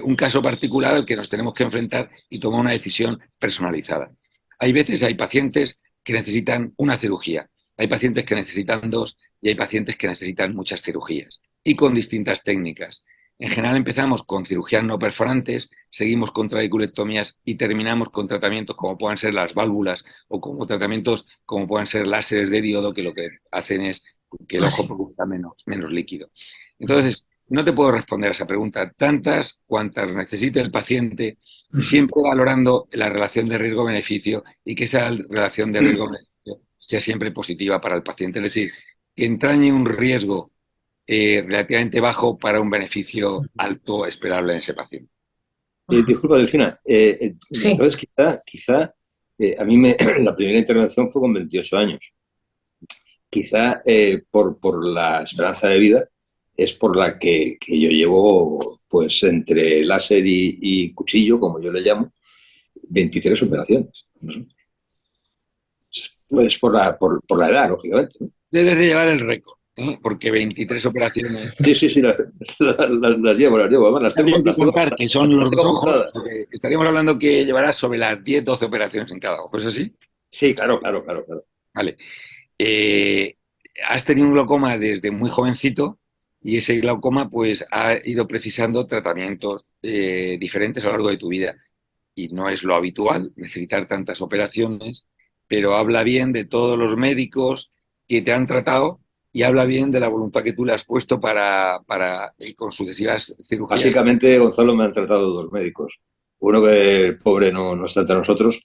un caso particular al que nos tenemos que enfrentar y tomar una decisión personalizada. Hay veces, hay pacientes que necesitan una cirugía, hay pacientes que necesitan 2 y hay pacientes que necesitan muchas cirugías y con distintas técnicas. En general empezamos con cirugías no perforantes, seguimos con trabeculectomías y terminamos con tratamientos como puedan ser las válvulas o como tratamientos como puedan ser láseres de diodo, que lo que hacen es que el ojo produzca menos líquido. Entonces, no te puedo responder a esa pregunta. Tantas cuantas necesite el paciente, siempre valorando la relación de riesgo-beneficio y que esa relación de riesgo-beneficio sea siempre positiva para el paciente. Es decir, que entrañe un riesgo relativamente bajo para un beneficio alto esperable en ese paciente. Disculpa, Delfina. Sí. Entonces, quizá a mí la primera intervención fue con 28 años. Quizá por la esperanza de vida es por la que yo llevo, pues entre láser y cuchillo, como yo le llamo, 23 operaciones. ¿No? Pues por la edad, lógicamente, ¿no? Debes de llevar el récord, ¿eh? Porque 23 operaciones... Sí, las llevo. Además, También que contar que son los las dos tengo ojos, apuntadas. porque estaríamos hablando que llevarás sobre las 10, 12 operaciones en cada ojo, ¿es así? Sí, claro. Vale. Eh, Has tenido un glaucoma desde muy jovencito y ese glaucoma pues ha ido precisando tratamientos diferentes a lo largo de tu vida. Y no es lo habitual necesitar tantas operaciones, pero habla bien de todos los médicos que te han tratado y habla bien de la voluntad que tú le has puesto para con sucesivas cirugías. Básicamente, Gonzalo, me han tratado 2 médicos. Uno que el pobre no está entre nosotros,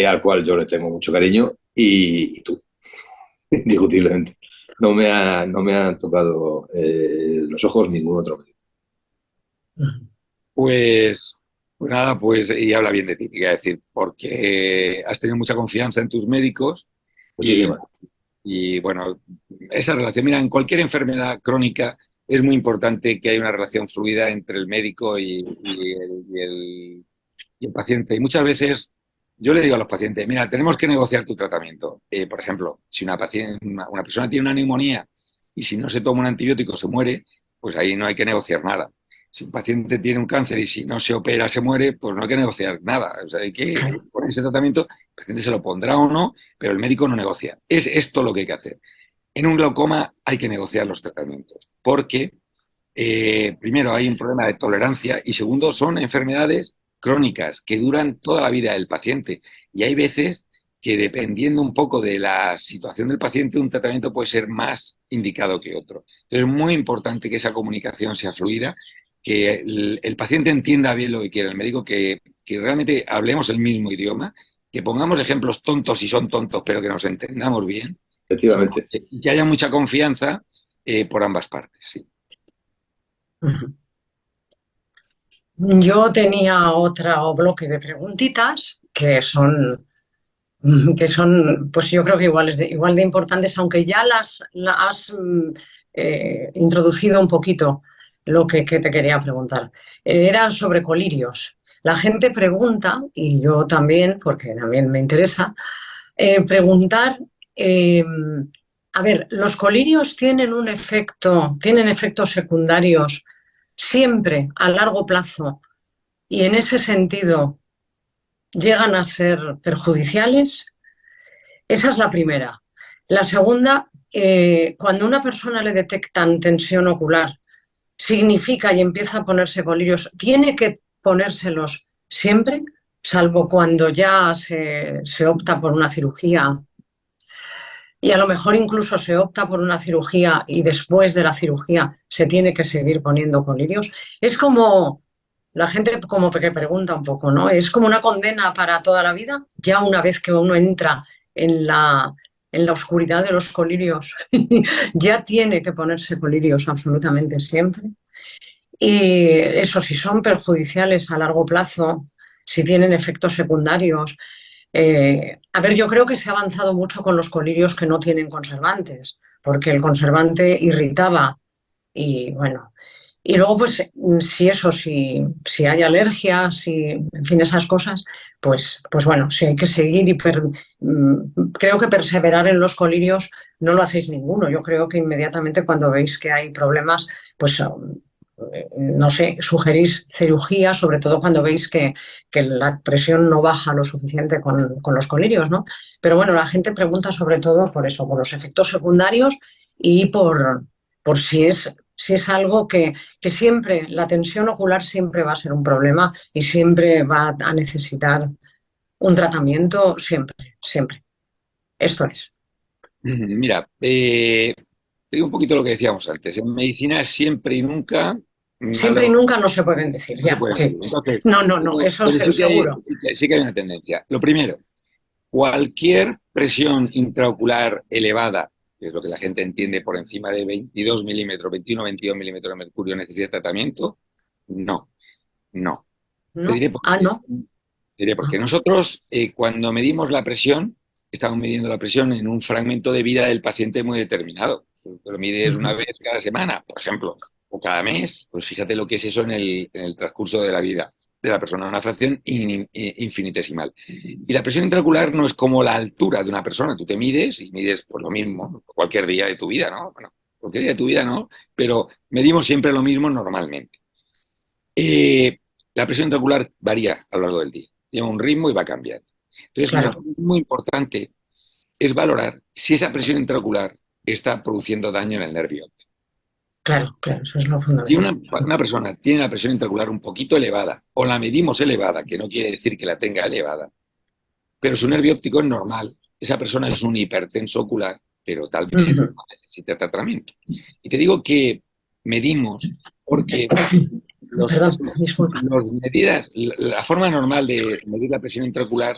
al cual yo le tengo mucho cariño, y tú, indiscutiblemente. No me han tocado los ojos ningún otro médico. Pues nada, pues y habla bien de ti, te iba a decir, porque has tenido mucha confianza en tus médicos y, Muchísimas. y, bueno, esa relación, mira, en cualquier enfermedad crónica es muy importante que haya una relación fluida entre el médico y el paciente. Y muchas veces yo le digo a los pacientes, mira, tenemos que negociar tu tratamiento. Por ejemplo, si una persona tiene una neumonía y si no se toma un antibiótico se muere, pues ahí no hay que negociar nada. Si un paciente tiene un cáncer y si no se opera se muere, pues no hay que negociar nada. O sea, hay que poner ese tratamiento, el paciente se lo pondrá o no, pero el médico no negocia. Es esto lo que hay que hacer. En un glaucoma hay que negociar los tratamientos, porque primero hay un problema de tolerancia y segundo son enfermedades crónicas que duran toda la vida del paciente. Y hay veces que dependiendo un poco de la situación del paciente, un tratamiento puede ser más indicado que otro. Entonces es muy importante que esa comunicación sea fluida, que el paciente entienda bien lo que quiere el médico, que realmente hablemos el mismo idioma, que pongamos ejemplos tontos si son tontos, pero que nos entendamos bien Efectivamente. y que haya mucha confianza por ambas partes. Sí. Yo tenía otro bloque de preguntitas que son que son, pues yo creo que igual de importantes, aunque ya las has introducido un poquito lo que te quería preguntar. Era sobre colirios. La gente pregunta, y yo también, porque también me interesa, preguntar, eh, a ver, ¿los colirios tienen efectos secundarios siempre a largo plazo y en ese sentido llegan a ser perjudiciales? Esa es la primera. La segunda, cuando a una persona le detectan tensión ocular, significa y empieza a ponerse colirios, ¿tiene que ponérselos siempre? Salvo cuando ya se opta por una cirugía y a lo mejor incluso se opta por una cirugía y después de la cirugía se tiene que seguir poniendo colirios. Es como, la gente como que pregunta un poco, ¿no? Es como una condena para toda la vida, ya una vez que uno entra en la oscuridad de los colirios, ya tiene que ponerse colirios absolutamente siempre. Y eso, si son perjudiciales a largo plazo, si tienen efectos secundarios, a ver, yo creo que se ha avanzado mucho con los colirios que no tienen conservantes, porque el conservante irritaba y bueno. Y luego, pues, si hay alergias, en fin, esas cosas, pues bueno, si hay que seguir creo que perseverar en los colirios no lo hacéis ninguno. Yo creo que inmediatamente cuando veis que hay problemas, pues no sé, sugerís cirugía, sobre todo cuando veis que la presión no baja lo suficiente con los colirios, ¿no? Pero bueno, la gente pregunta sobre todo por eso, por los efectos secundarios y por si es algo que siempre, la tensión ocular siempre va a ser un problema y siempre va a necesitar un tratamiento, siempre, siempre. Esto es. Mira, te digo un poquito lo que decíamos antes. En medicina siempre y nunca, Siempre y malo nunca no se pueden decir, no se ya, puede sí. decir. Entonces, No, no, no, eso lo que es seguro. sí que hay una tendencia. Lo primero, cualquier presión intraocular elevada, que es lo que la gente entiende por encima de 22 milímetros, 21, 22 milímetros de mercurio, necesita tratamiento. No, no. Te No, diré por ah, qué. no. Diré Ah, porque nosotros, cuando medimos la presión, estamos midiendo la presión en un fragmento de vida del paciente muy determinado. Si lo mides una ujú. vez cada semana, por ejemplo, o cada mes, pues fíjate lo que es eso en el transcurso de la vida de la persona, una fracción infinitesimal. Y la presión intraocular no es como la altura de una persona. Tú te mides y mides por lo mismo cualquier día de tu vida, ¿no? Bueno, cualquier día de tu vida no, pero medimos siempre lo mismo normalmente. Eh, la presión intraocular varía a lo largo del día, lleva un ritmo y va cambiando. Entonces, lo que Claro, es muy importante es valorar si esa presión intraocular está produciendo daño en el nervio óptico. claro, claro, eso es lo Si fundamental. una persona tiene la presión intraocular un poquito elevada o la medimos elevada, que no quiere decir que la tenga elevada, pero su nervio óptico es normal, esa persona es un hipertenso ocular, pero tal vez Ujú. no necesita tratamiento. Y te digo que medimos porque Perdón, disculpa. la forma normal de medir la presión intraocular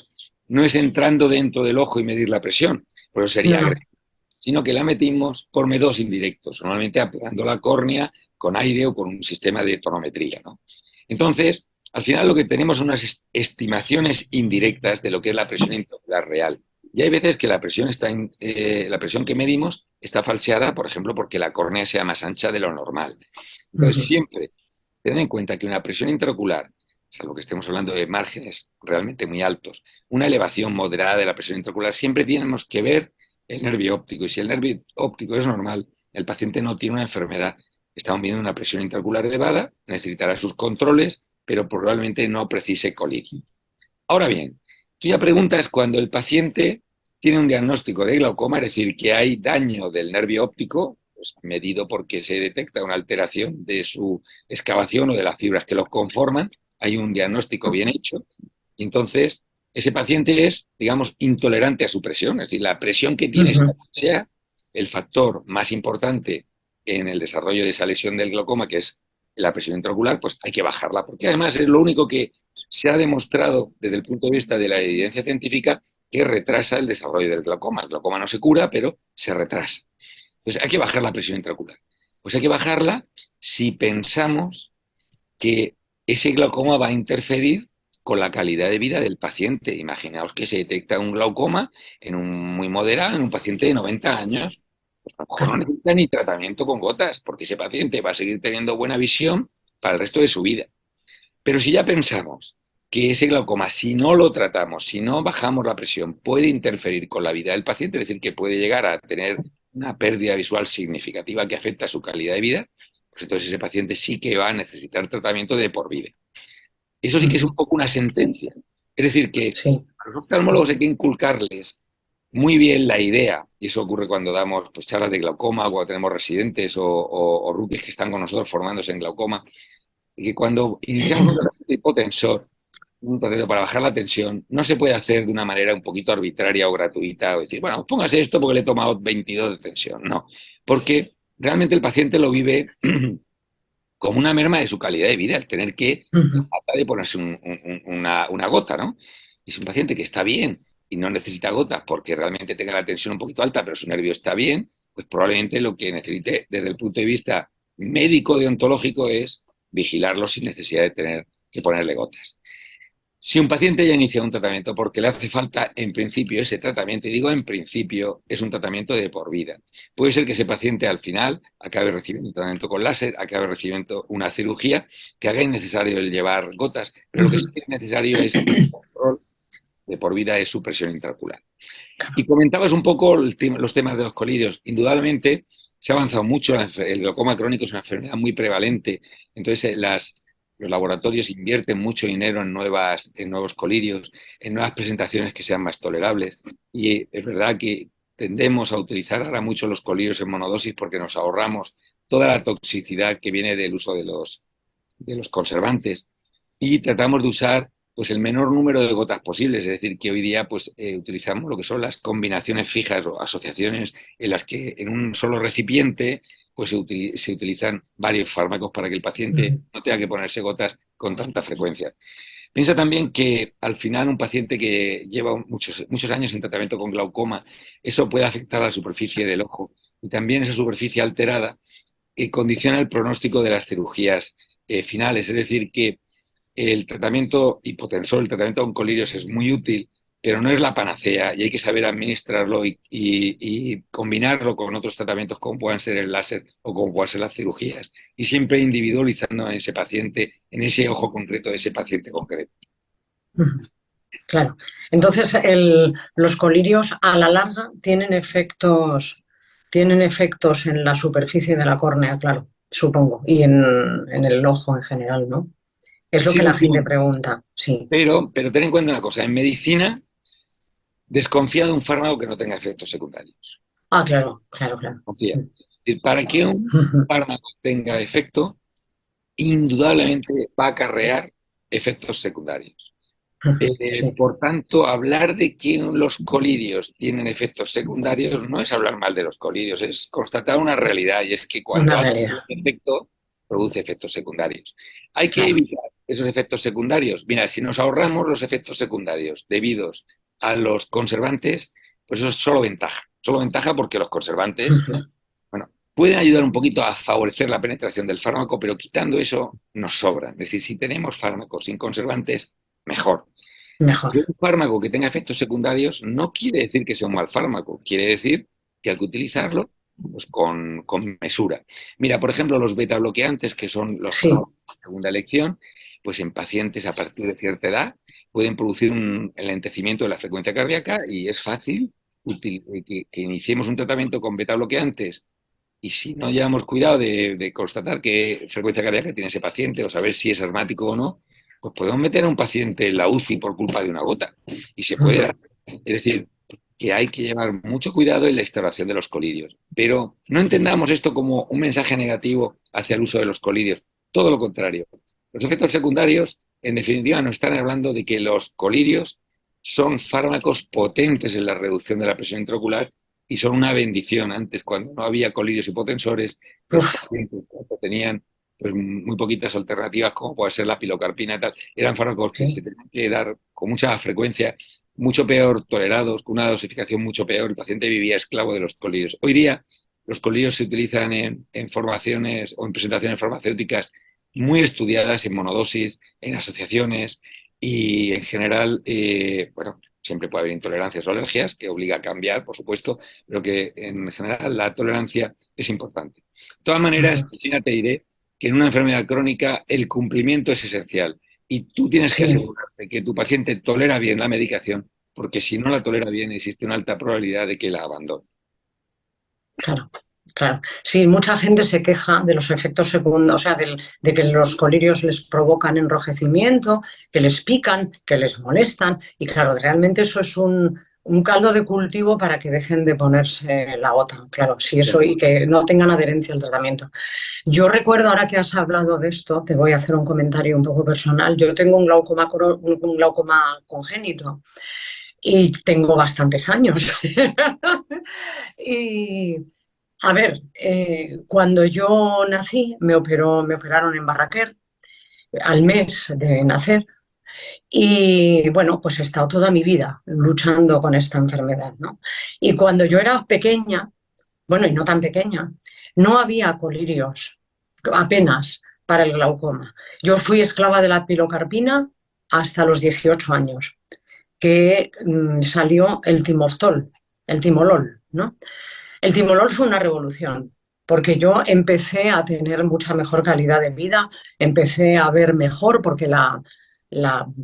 no es entrando dentro del ojo y medir la presión, por eso sería No, no. agresivo, sino que la metimos por métodos indirectos, normalmente aplicando la córnea con aire o con un sistema de tonometría, ¿no? Entonces, al final lo que tenemos son unas estimaciones indirectas de lo que es la presión intraocular real. Y hay veces que la presión que medimos está falseada, por ejemplo, porque la córnea sea más ancha de lo normal. Entonces, Ujú. siempre tened en cuenta que una presión intraocular, salvo que estemos hablando de márgenes realmente muy altos, una elevación moderada de la presión intraocular, siempre tenemos que ver el nervio óptico. Y si el nervio óptico es normal, el paciente no tiene una enfermedad. Estamos viendo una presión intraocular elevada, necesitará sus controles, pero probablemente no precise colirio. Ahora bien, tú ya preguntas cuando el paciente tiene un diagnóstico de glaucoma, es decir, que hay daño del nervio óptico, pues medido porque se detecta una alteración de su excavación o de las fibras que los conforman, hay un diagnóstico bien hecho, y entonces ese paciente es, digamos, intolerante a su presión, es decir, la presión que tiene Ujú. sea el factor más importante en el desarrollo de esa lesión del glaucoma, que es la presión intraocular, pues hay que bajarla, porque además es lo único que se ha demostrado desde el punto de vista de la evidencia científica que retrasa el desarrollo del glaucoma. El glaucoma no se cura, pero se retrasa. Entonces hay que bajar la presión intraocular. Pues hay que bajarla si pensamos que ese glaucoma va a interferir con la calidad de vida del paciente. Imaginaos que se detecta un glaucoma en un muy moderado en un paciente de 90 años. Pues a lo mejor no necesita ni tratamiento con gotas, porque ese paciente va a seguir teniendo buena visión para el resto de su vida. Pero si ya pensamos que ese glaucoma, si no lo tratamos, si no bajamos la presión, puede interferir con la vida del paciente, es decir, que puede llegar a tener una pérdida visual significativa que afecta a su calidad de vida, pues entonces ese paciente sí que va a necesitar tratamiento de por vida. Eso sí que es un poco una sentencia. Es decir, que Sí. a los oftalmólogos hay que inculcarles muy bien la idea, y eso ocurre cuando damos pues, charlas de glaucoma, cuando tenemos residentes o rookies que están con nosotros formándose en glaucoma, y que cuando iniciamos un tratamiento hipotensor, un tratamiento para bajar la tensión, no se puede hacer de una manera un poquito arbitraria o gratuita, o decir, bueno, póngase esto porque le he tomado 22 de tensión. No, porque realmente el paciente lo vive como una merma de su calidad de vida, el tener que tratar de ponerse una gota, ¿no? Y si un paciente que está bien y no necesita gotas porque realmente tenga la tensión un poquito alta, pero su nervio está bien, pues probablemente lo que necesite desde el punto de vista médico deontológico es vigilarlo sin necesidad de tener que ponerle gotas. Si un paciente ya inicia un tratamiento porque le hace falta, en principio, ese tratamiento, y digo en principio, es un tratamiento de por vida. Puede ser que ese paciente al final acabe recibiendo un tratamiento con láser, acabe recibiendo una cirugía, que haga innecesario el llevar gotas, pero lo que sí es necesario es el control de por vida de su presión intraocular. Y comentabas un poco los temas de los colirios. Indudablemente se ha avanzado mucho, el glaucoma crónico es una enfermedad muy prevalente, entonces los laboratorios invierten mucho dinero en nuevos colirios, en nuevas presentaciones que sean más tolerables. Y es verdad que tendemos a utilizar ahora mucho los colirios en monodosis porque nos ahorramos toda la toxicidad que viene del uso de los conservantes y tratamos de usar pues el menor número de gotas posibles, es decir, que hoy día pues utilizamos lo que son las combinaciones fijas o asociaciones en las que en un solo recipiente pues se utilizan varios fármacos para que el paciente no tenga que ponerse gotas con tanta frecuencia. Piensa también que al final un paciente que lleva muchos años en tratamiento con glaucoma, eso puede afectar a la superficie del ojo y también esa superficie alterada condiciona el pronóstico de las cirugías finales, es decir, que el tratamiento hipotensor, el tratamiento con colirios es muy útil, pero no es la panacea y hay que saber administrarlo y combinarlo con otros tratamientos como puedan ser el láser o como puedan ser las cirugías y siempre individualizando a ese paciente, en ese ojo concreto de ese paciente concreto. Claro. Entonces, los colirios a la larga tienen efectos en la superficie de la córnea, claro, supongo, y en el ojo en general, ¿no? Es lo Sí, que la sí, gente pregunta, sí. pero ten en cuenta una cosa, en medicina desconfía de un fármaco que no tenga efectos secundarios. Ah, claro, claro, claro. Confía. Para que un fármaco tenga efecto, indudablemente va a acarrear efectos secundarios. Sí, Por tanto, hablar de que los colirios tienen efectos secundarios no es hablar mal de los colirios, es constatar una realidad y es que cuando una algo realidad, tiene efecto, produce efectos secundarios. Hay que claro. evitar esos efectos secundarios. Mira, si nos ahorramos los efectos secundarios debidos a los conservantes, pues eso es solo ventaja porque los conservantes, bueno, pueden ayudar un poquito a favorecer la penetración del fármaco, pero quitando eso nos sobran. Es decir, si tenemos fármacos sin conservantes, mejor. Mejor. Y un fármaco que tenga efectos secundarios no quiere decir que sea un mal fármaco, quiere decir que hay que utilizarlo pues, con mesura. Mira, por ejemplo, los beta-bloqueantes, que son los Sí, fármacos de segunda elección, pues en pacientes a partir de cierta edad pueden producir un enlentecimiento de la frecuencia cardíaca y es fácil que iniciemos un tratamiento con beta-bloqueantes y si no llevamos cuidado de constatar qué frecuencia cardíaca tiene ese paciente o saber si es asmático o no, pues podemos meter a un paciente en la UCI por culpa de una gota. Y se puede dar. Es decir, que hay que llevar mucho cuidado en la instalación de los colirios. Pero no entendamos esto como un mensaje negativo hacia el uso de los colirios. Todo lo contrario. Los efectos secundarios, en definitiva, nos están hablando de que los colirios son fármacos potentes en la reducción de la presión intraocular y son una bendición. Antes, cuando no había colirios hipotensores, los uf, pacientes cuando tenían pues, muy poquitas alternativas, como puede ser la pilocarpina y tal, eran fármacos que se sí, tenían que dar con mucha frecuencia, mucho peor tolerados, con una dosificación mucho peor. El paciente vivía esclavo de los colirios. Hoy día, los colirios se utilizan en formaciones o en presentaciones farmacéuticas muy estudiadas, en monodosis, en asociaciones, y en general, bueno, siempre puede haber intolerancias o alergias que obliga a cambiar, por supuesto, pero que en general la tolerancia es importante. De todas maneras, Ujú. Cristina, te diré que en una enfermedad crónica el cumplimiento es esencial y tú tienes que Sí, asegurarte que tu paciente tolera bien la medicación, porque si no la tolera bien existe una alta probabilidad de que la abandone. claro, claro. Sí, mucha gente se queja de los efectos secundarios, o sea, de que los colirios les provocan enrojecimiento, que les pican, que les molestan, y claro, realmente eso es un caldo de cultivo para que dejen de ponerse la gota, claro, sí, eso y que no tengan adherencia al tratamiento. Yo recuerdo, ahora que has hablado de esto, te voy a hacer un comentario un poco personal. Yo tengo un glaucoma congénito y tengo bastantes años. Y, a ver, cuando yo nací, me operaron en Barraquer al mes de nacer y bueno, pues he estado toda mi vida luchando con esta enfermedad, ¿no? Y cuando yo era pequeña, bueno, y no tan pequeña, no había colirios apenas para el glaucoma. Yo fui esclava de la pilocarpina hasta los 18 años, que salió el timolol, el timolol, ¿no? El timolol fue una revolución, porque yo empecé a tener mucha mejor calidad de vida, empecé a ver mejor, porque la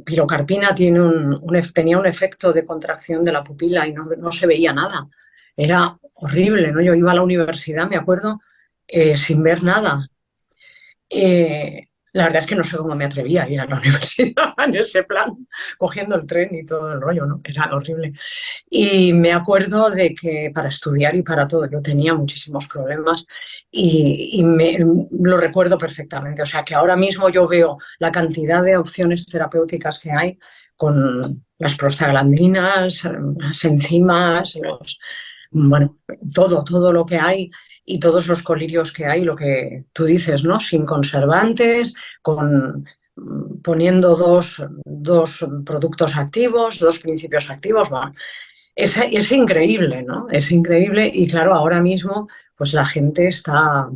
pilocarpina tenía un efecto de contracción de la pupila y no se veía nada. Era horrible, ¿no? Yo iba a la universidad, me acuerdo, sin ver nada. La verdad es que no sé cómo me atrevía a ir a la universidad en ese plan, cogiendo el tren y todo el rollo, ¿no? Era horrible. Y me acuerdo de que para estudiar y para todo yo tenía muchísimos problemas lo recuerdo perfectamente. O sea que ahora mismo yo veo la cantidad de opciones terapéuticas que hay con las prostaglandinas, las enzimas, bueno, todo lo que hay y todos los colirios que hay, lo que tú dices, ¿no? Sin conservantes, poniendo dos productos activos, dos principios activos. Bueno, es increíble, ¿no? Es increíble y claro, ahora mismo pues la gente está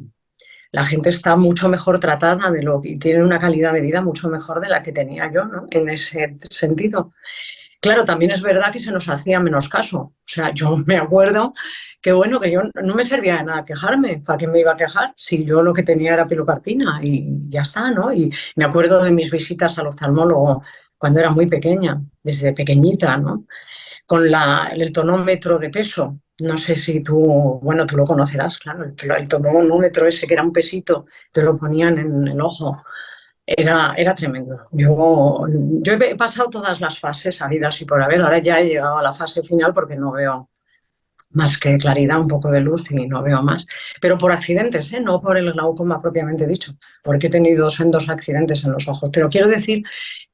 mucho mejor tratada y tiene una calidad de vida mucho mejor de la que tenía yo, ¿no? En ese sentido. Claro, también es verdad que se nos hacía menos caso. O sea, yo me acuerdo que bueno, que yo no me servía de nada quejarme. ¿Para qué me iba a quejar si yo lo que tenía era pilocarpina y ya está, ¿no? Y me acuerdo de mis visitas al oftalmólogo cuando era muy pequeña, desde pequeñita, ¿no? Con el tonómetro de peso. No sé si tú, bueno, tú lo conocerás, claro, el tonómetro ese que era un pesito, te lo ponían en el ojo. Era tremendo. Yo he pasado todas las fases habidas y por haber. Ahora ya he llegado a la fase final porque no veo más que claridad, un poco de luz y no veo más. Pero por accidentes, ¿eh? No por el glaucoma propiamente dicho, porque he tenido sendos accidentes en los ojos. Pero quiero decir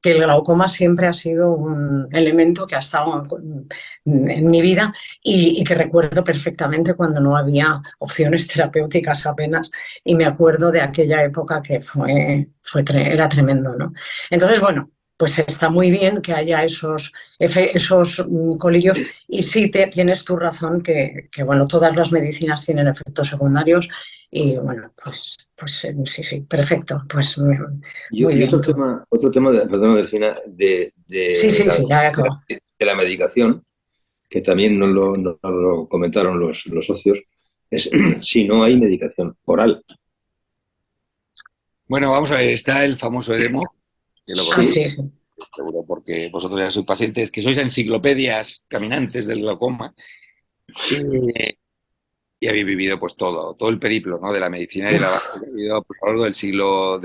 que el glaucoma siempre ha sido un elemento que ha estado en mi vida y que recuerdo perfectamente cuando no había opciones terapéuticas apenas y me acuerdo de aquella época que era tremendo, ¿no? Entonces, bueno, pues está muy bien que haya esos colirios y sí, tienes tu razón bueno, todas las medicinas tienen efectos secundarios y bueno, sí, sí, perfecto. Pues muy Y bien tú. otro tema perdona, Delfina, Sí, sí, sí, ya he acabado. de la medicación, que también nos lo comentaron los socios, es si no hay medicación oral. Bueno, vamos a ver, está el famoso edemo, que lo Ah, conocéis Sí, sí, sí. seguro porque vosotros ya sois pacientes, que sois enciclopedias caminantes del glaucoma. Eh, y habéis vivido pues todo el periplo, ¿no? De la medicina y del avance que ha habido pues, a lo largo del siglo,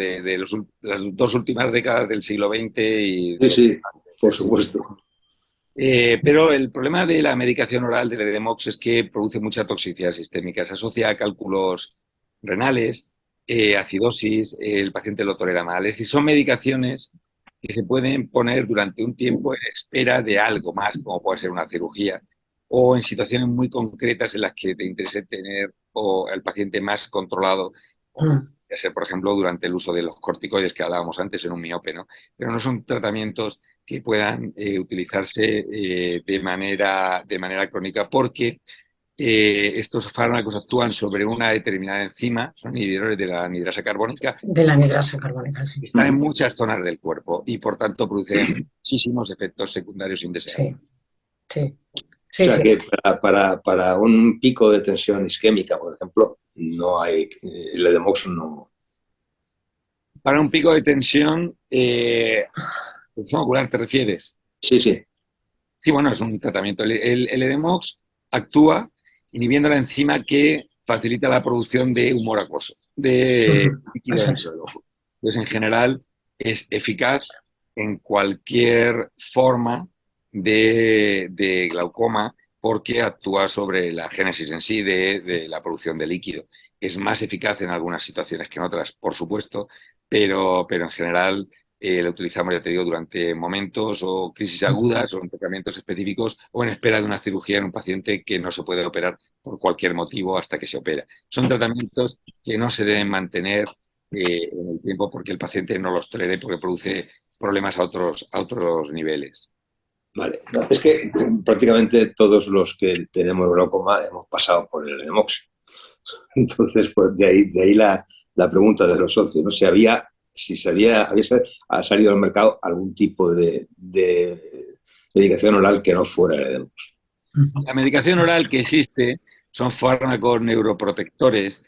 las dos últimas décadas del siglo XX y sí, de sí, por del siglo. supuesto. Pero el problema de la medicación oral del Edemox es que produce mucha toxicidad sistémica, se asocia a cálculos renales, acidosis, el paciente lo tolera mal. Es decir, son medicaciones que se pueden poner durante un tiempo en espera de algo más, como puede ser una cirugía, o en situaciones muy concretas en las que te interese tener al paciente más controlado, como Mm. puede ser, por ejemplo, durante el uso de los corticoides que hablábamos antes en un miope, ¿no? Pero no son tratamientos que puedan utilizarse de manera crónica, porque estos fármacos actúan sobre una determinada enzima, son inhibidores de la anhidrasa carbónica, De la anhidrasa carbónica, sí. están en muchas zonas del cuerpo y por tanto producen muchísimos efectos secundarios indeseados. Sí, O sí, sea sí. que para un pico de tensión isquémica, por ejemplo, no hay, el Edemox no. Para un pico de tensión ocular, ¿te refieres? Sí, sí. Sí, bueno, es un tratamiento. El Edemox actúa inhibiendo la enzima que facilita la producción de humor acuoso, de líquido Eso es. dentro del ojo. Entonces, en general, es eficaz en cualquier forma de glaucoma porque actúa sobre la génesis en sí de la producción de líquido. Es más eficaz en algunas situaciones que en otras, por supuesto, pero en general lo utilizamos, ya te digo, durante momentos o crisis agudas o en tratamientos específicos o en espera de una cirugía en un paciente que no se puede operar por cualquier motivo hasta que se opera. Son tratamientos que no se deben mantener en el tiempo porque el paciente no los tolere porque produce problemas a otros niveles. Vale. No, es que prácticamente todos los que tenemos glaucoma hemos pasado por el Edemox. Entonces, pues de ahí la pregunta de los socios, ¿no? Si ha salido al mercado algún tipo de medicación oral que no fuera el Edemox. La medicación oral que existe son fármacos neuroprotectores,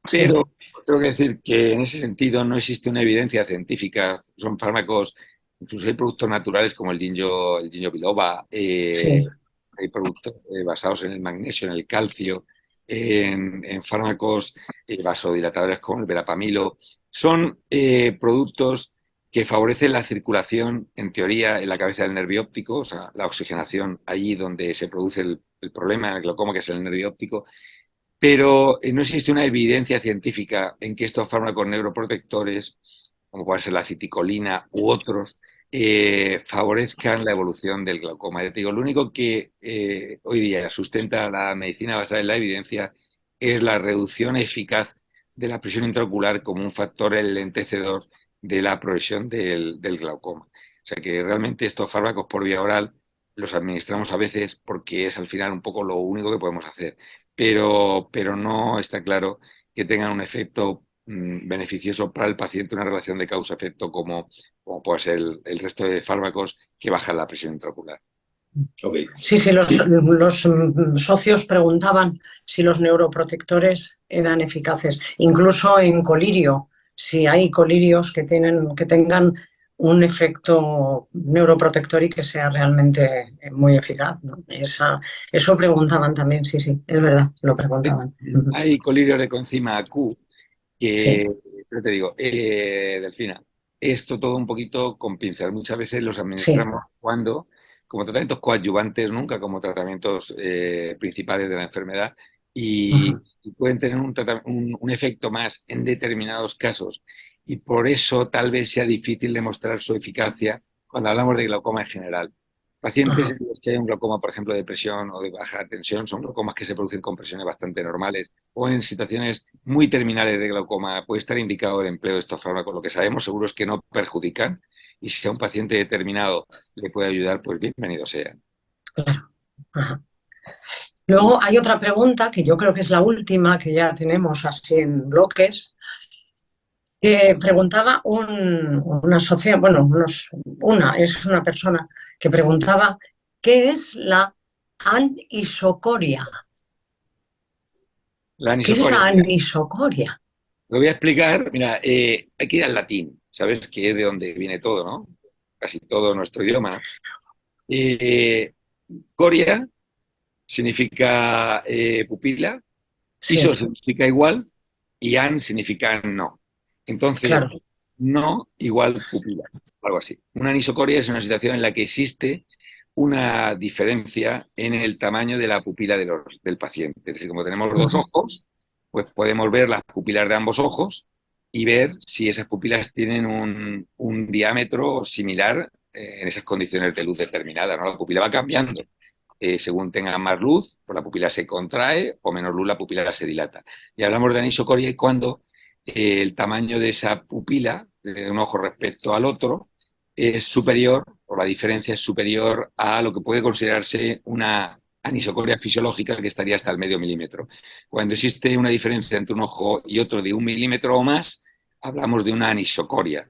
Sí. pero tengo que decir que en ese sentido no existe una evidencia científica. Son fármacos, incluso hay productos naturales como el ginkgo biloba, Sí, hay productos basados en el magnesio, en el calcio, en fármacos vasodilatadores como el verapamilo. Son productos que favorecen la circulación, en teoría, en la cabeza del nervio óptico, o sea, la oxigenación allí donde se produce el problema, el glaucoma, que es el nervio óptico, pero no existe una evidencia científica en que estos fármacos neuroprotectores, como puede ser la citicolina u otros, favorezcan la evolución del glaucoma. Ya te digo, lo único que hoy día sustenta la medicina basada en la evidencia es la reducción eficaz de la presión intraocular como un factor enlentecedor de la progresión del glaucoma. O sea que realmente estos fármacos por vía oral los administramos a veces porque es al final un poco lo único que podemos hacer, pero no está claro que tengan un efecto beneficioso para el paciente, una relación de causa-efecto como puede ser el resto de fármacos que bajan la presión intraocular. Okay. sí, sí, los socios preguntaban si los neuroprotectores eran eficaces, incluso en colirio, si hay colirios que tengan un efecto neuroprotector y que sea realmente muy eficaz, ¿no? Eso preguntaban también, sí, sí, es verdad, lo preguntaban. Hay colirios de coenzima Q Sí, que, pero te digo, Delfina, esto todo un poquito con pinzas. Muchas veces los sí, administramos como tratamientos coadyuvantes, nunca como tratamientos principales de la enfermedad, ajá, y pueden tener un efecto más en determinados casos. Y por eso tal vez sea difícil demostrar su eficacia cuando hablamos de glaucoma en general. Pacientes ajá. en los que hay un glaucoma, por ejemplo, de presión o de baja tensión, son glaucomas que se producen con presiones bastante normales, o en situaciones muy terminales de glaucoma puede estar indicado el empleo de estos fármacos. Lo que sabemos seguro es que no perjudican y si a un paciente determinado le puede ayudar, pues bienvenido sea. Claro, ajá. Luego hay otra pregunta que yo creo que es la última que ya tenemos así en bloques, que preguntaba una sociedad, bueno, es una persona que preguntaba ¿qué es la anisocoria? La ¿Qué es anisocoria, la mira, anisocoria? lo voy a explicar. Mira, hay que ir al latín, ¿sabes? Que es de donde viene todo, ¿no? Casi todo nuestro idioma. Eh, Coria significa pupila, iso Sí, significa igual y an significa no. Entonces, claro, no igual pupila, algo así. Una anisocoria es una situación en la que existe una diferencia en el tamaño de la pupila del paciente. Es decir, como tenemos dos ujú, ojos, pues podemos ver las pupilas de ambos ojos y ver si esas pupilas tienen un diámetro similar en esas condiciones de luz determinadas, ¿no? La pupila va cambiando. Según tenga más luz, pues la pupila se contrae, o menos luz, la pupila se dilata. Y hablamos de anisocoria cuando el tamaño de esa pupila, de un ojo respecto al otro, es superior, o la diferencia es superior a lo que puede considerarse una anisocoria fisiológica que estaría hasta el medio milímetro. Cuando existe una diferencia entre un ojo y otro de 1 milímetro o más, hablamos de una anisocoria.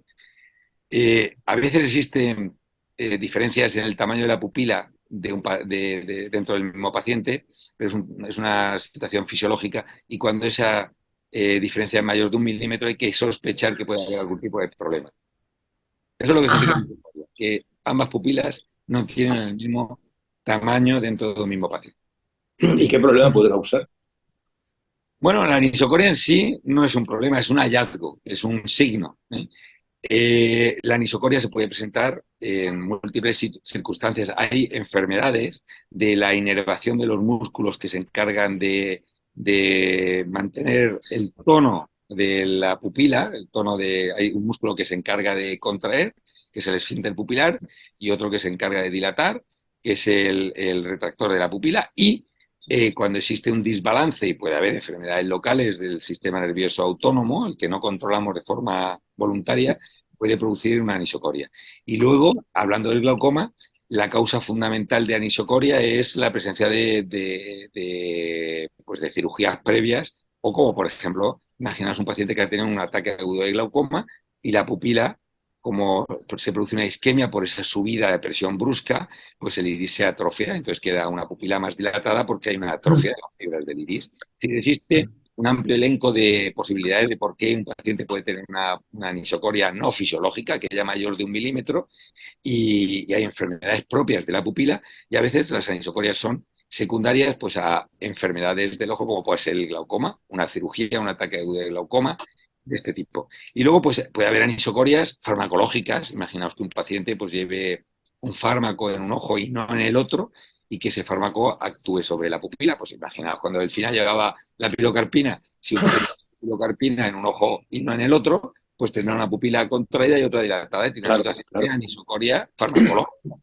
A veces existen diferencias en el tamaño de la pupila dentro del mismo paciente, pero es una situación fisiológica, y cuando esa diferencia es mayor de 1 milímetro hay que sospechar que puede haber algún tipo de problema. Eso es lo que significa Ajá. que ambas pupilas no tienen el mismo tamaño dentro de un mismo paciente. ¿Y qué problema puede causar? Bueno, la anisocoria en sí no es un problema, es un hallazgo, es un signo. La anisocoria se puede presentar en múltiples circunstancias. Hay enfermedades de la inervación de los músculos que se encargan de mantener el tono de la pupila, hay un músculo que se encarga de contraer, que es el esfínter pupilar, y otro que se encarga de dilatar, que es el retractor de la pupila, y cuando existe un desbalance, y puede haber enfermedades locales del sistema nervioso autónomo, el que no controlamos de forma voluntaria, puede producir una anisocoria. Y luego, hablando del glaucoma, la causa fundamental de anisocoria es la presencia pues de cirugías previas, o como, por ejemplo, imaginaos un paciente que ha tenido un ataque agudo de glaucoma y la pupila, como se produce una isquemia por esa subida de presión brusca, pues el iris se atrofia, entonces queda una pupila más dilatada porque hay una atrofia de las fibras del iris. Es decir, existe un amplio elenco de posibilidades de por qué un paciente puede tener una anisocoria no fisiológica, que ya mayor de 1 milímetro, y hay enfermedades propias de la pupila, y a veces las anisocorias son secundarias pues, a enfermedades del ojo, como puede ser el glaucoma, una cirugía, un ataque de glaucoma, de este tipo. Y luego pues, puede haber anisocorias farmacológicas. Imaginaos que un paciente pues, lleve un fármaco en un ojo y no en el otro, y que ese fármaco actúe sobre la pupila. Pues imaginaos, cuando al final llegaba la pilocarpina, si un paciente tiene pilocarpina en un ojo y no en el otro, pues tendrá una pupila contraída y otra dilatada, y tiene una Claro, situación claro. de anisocoria farmacológica.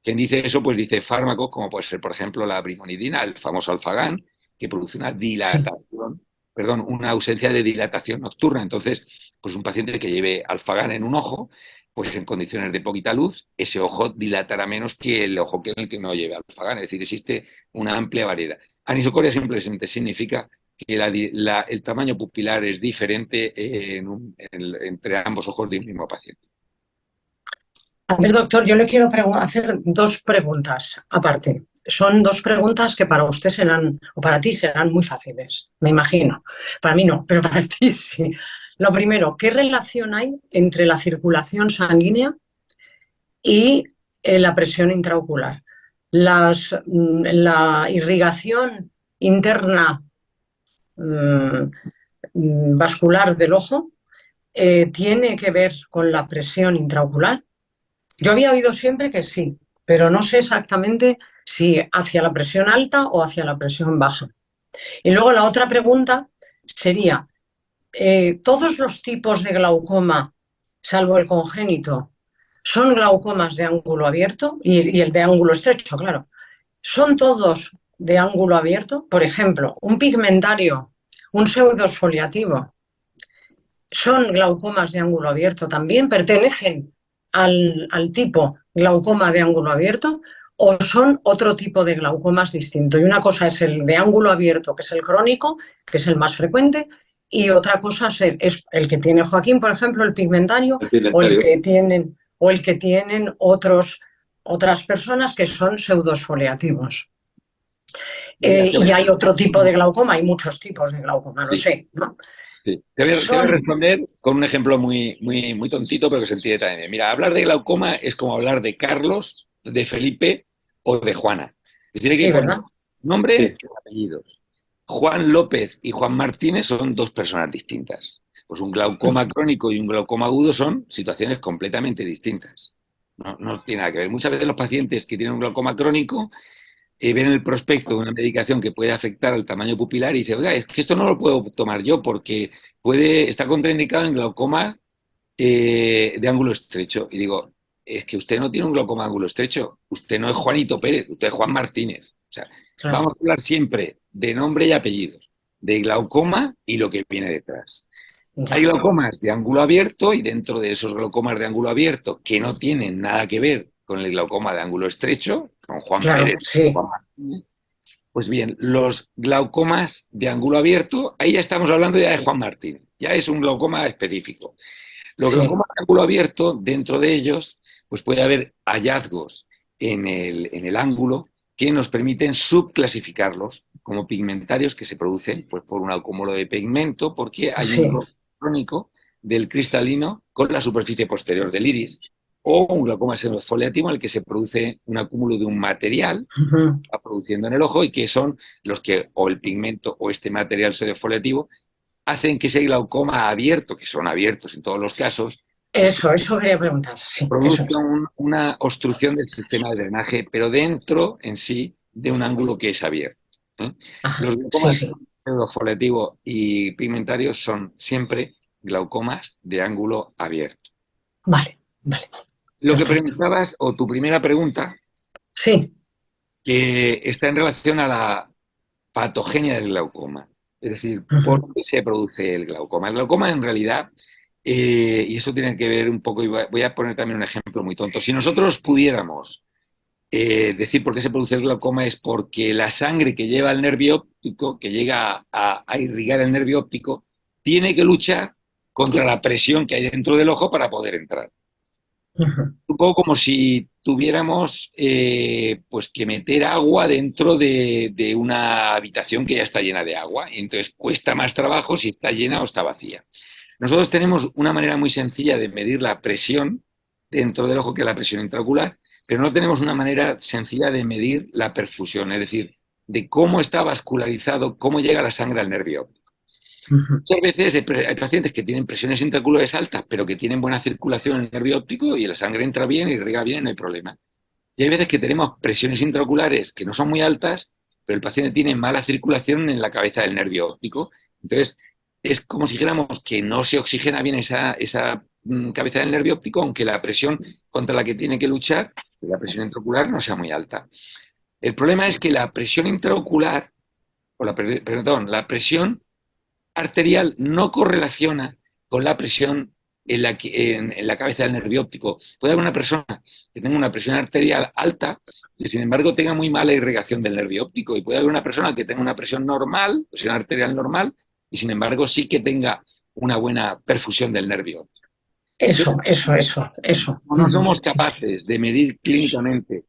Quien dice eso, pues dice fármacos como puede ser, por ejemplo, la brimonidina, el famoso Alfagán, que produce una Sí. dilatación, perdón, una ausencia de dilatación nocturna. Entonces, pues un paciente que lleve Alfagán en un ojo, pues en condiciones de poquita luz, ese ojo dilatará menos que el ojo en el que no lleve Alfagán. Es decir, existe una amplia variedad. Anisocoria simplemente significa que el tamaño pupilar es diferente entre ambos ojos de un mismo paciente. A ver, doctor, yo le quiero hacer dos preguntas aparte. Son dos preguntas que para usted serán, o para ti serán muy fáciles, me imagino. Para mí no, pero para ti sí. Lo primero, ¿qué relación hay entre la circulación sanguínea y la presión intraocular? La irrigación interna mm, vascular del ojo tiene que ver con la presión intraocular. Yo había oído siempre que sí, pero no sé exactamente si hacia la presión alta o hacia la presión baja. Y luego la otra pregunta sería, ¿todos los tipos de glaucoma, salvo el congénito, son glaucomas de ángulo abierto y el de ángulo estrecho, claro? ¿Son todos de ángulo abierto? Por ejemplo, un pigmentario, un pseudoesfoliativo, ¿son glaucomas de ángulo abierto también? ¿Pertenecen al tipo glaucoma de ángulo abierto o son otro tipo de glaucomas distinto? Y una cosa es el de ángulo abierto, que es el crónico, que es el más frecuente, y otra cosa es el que tiene Joaquín, por ejemplo, el pigmentario, El pigmentario. o el que tienen otras personas que son pseudoesfoliativos. Y hay otro tipo de glaucoma, hay muchos tipos de glaucoma, lo Sí. sé, ¿no? Sí. Te voy a Son, responder con un ejemplo muy, muy, muy tontito, pero que se entiende también. Mira, hablar de glaucoma es como hablar de Carlos, de Felipe o de Juana. Es decir, hay que sí, poner Sí. ¿verdad? nombre y apellidos. Juan López y Juan Martínez son dos personas distintas. Pues un glaucoma crónico y un glaucoma agudo son situaciones completamente distintas. No tiene nada que ver. Muchas veces los pacientes que tienen un glaucoma crónico ven el prospecto de una medicación que puede afectar al tamaño pupilar y dice, oiga, es que esto no lo puedo tomar yo porque está contraindicado en glaucoma de ángulo estrecho. Y digo, es que usted no tiene un glaucoma de ángulo estrecho, usted no es Juanito Pérez, usted es Juan Martínez. O sea, Claro. vamos a hablar siempre de nombre y apellidos, de glaucoma y lo que viene detrás. Hay Ya. glaucomas de ángulo abierto, y dentro de esos glaucomas de ángulo abierto que no tienen nada que ver con el glaucoma de ángulo estrecho, con Juan Claro, Pérez, sí. Juan Martínez, Pues bien, los glaucomas de ángulo abierto, ahí ya estamos hablando ya de Juan Martín, ya es un glaucoma específico. Los Sí. glaucomas de ángulo abierto, dentro de ellos, pues puede haber hallazgos en el ángulo que nos permiten subclasificarlos como pigmentarios que se producen pues, por un acúmulo de pigmento, porque hay un Sí. roce crónico del cristalino con la superficie posterior del iris, o un glaucoma xerofoliativo en el que se produce un acúmulo de un material Ujú. va produciendo en el ojo y que son los que, o el pigmento o este material pseudofoliativo, hacen que ese glaucoma abierto, que son abiertos en todos los casos, pues Eso quería preguntar. Sí, eso produzca es. una obstrucción del sistema de drenaje, pero dentro en sí de un ángulo que es abierto. ¿Eh? Ajá. Los Sí, glaucomas sí. pseudofoliativos y pigmentarios son siempre glaucomas de ángulo abierto. Vale, vale. Lo que Perfecto. preguntabas, o tu primera pregunta, Sí. que está en relación a la patogenia del glaucoma. Es decir, ¿por Ujú. qué se produce el glaucoma? El glaucoma en realidad, y eso tiene que ver un poco, y voy a poner también un ejemplo muy tonto, si nosotros pudiéramos decir por qué se produce el glaucoma es porque la sangre que lleva el nervio óptico, que llega a irrigar el nervio óptico, tiene que luchar contra la presión que hay dentro del ojo para poder entrar. Ujú. Un poco como si tuviéramos pues que meter agua dentro de una habitación que ya está llena de agua, y entonces cuesta más trabajo si está llena o está vacía. Nosotros tenemos una manera muy sencilla de medir la presión dentro del ojo, que es la presión intraocular, pero no tenemos una manera sencilla de medir la perfusión, es decir, de cómo está vascularizado, cómo llega la sangre al nervio óptico. Ujú. Muchas veces hay pacientes que tienen presiones intraoculares altas, pero que tienen buena circulación en el nervio óptico y la sangre entra bien y irriga bien y no hay problema. Y hay veces que tenemos presiones intraoculares que no son muy altas, pero el paciente tiene mala circulación en la cabeza del nervio óptico. Entonces, es como si dijéramos que no se oxigena bien esa cabeza del nervio óptico, aunque la presión contra la que tiene que luchar, la presión intraocular, no sea muy alta. El problema es que la presión intraocular, perdón, la presión arterial no correlaciona con la presión en la cabeza del nervio óptico. Puede haber una persona que tenga una presión arterial alta y sin embargo tenga muy mala irrigación del nervio óptico, y puede haber una persona que tenga una presión normal, presión arterial normal, y sin embargo sí que tenga una buena perfusión del nervio óptico. Eso. Como no Ujú. somos Sí. capaces de medir clínicamente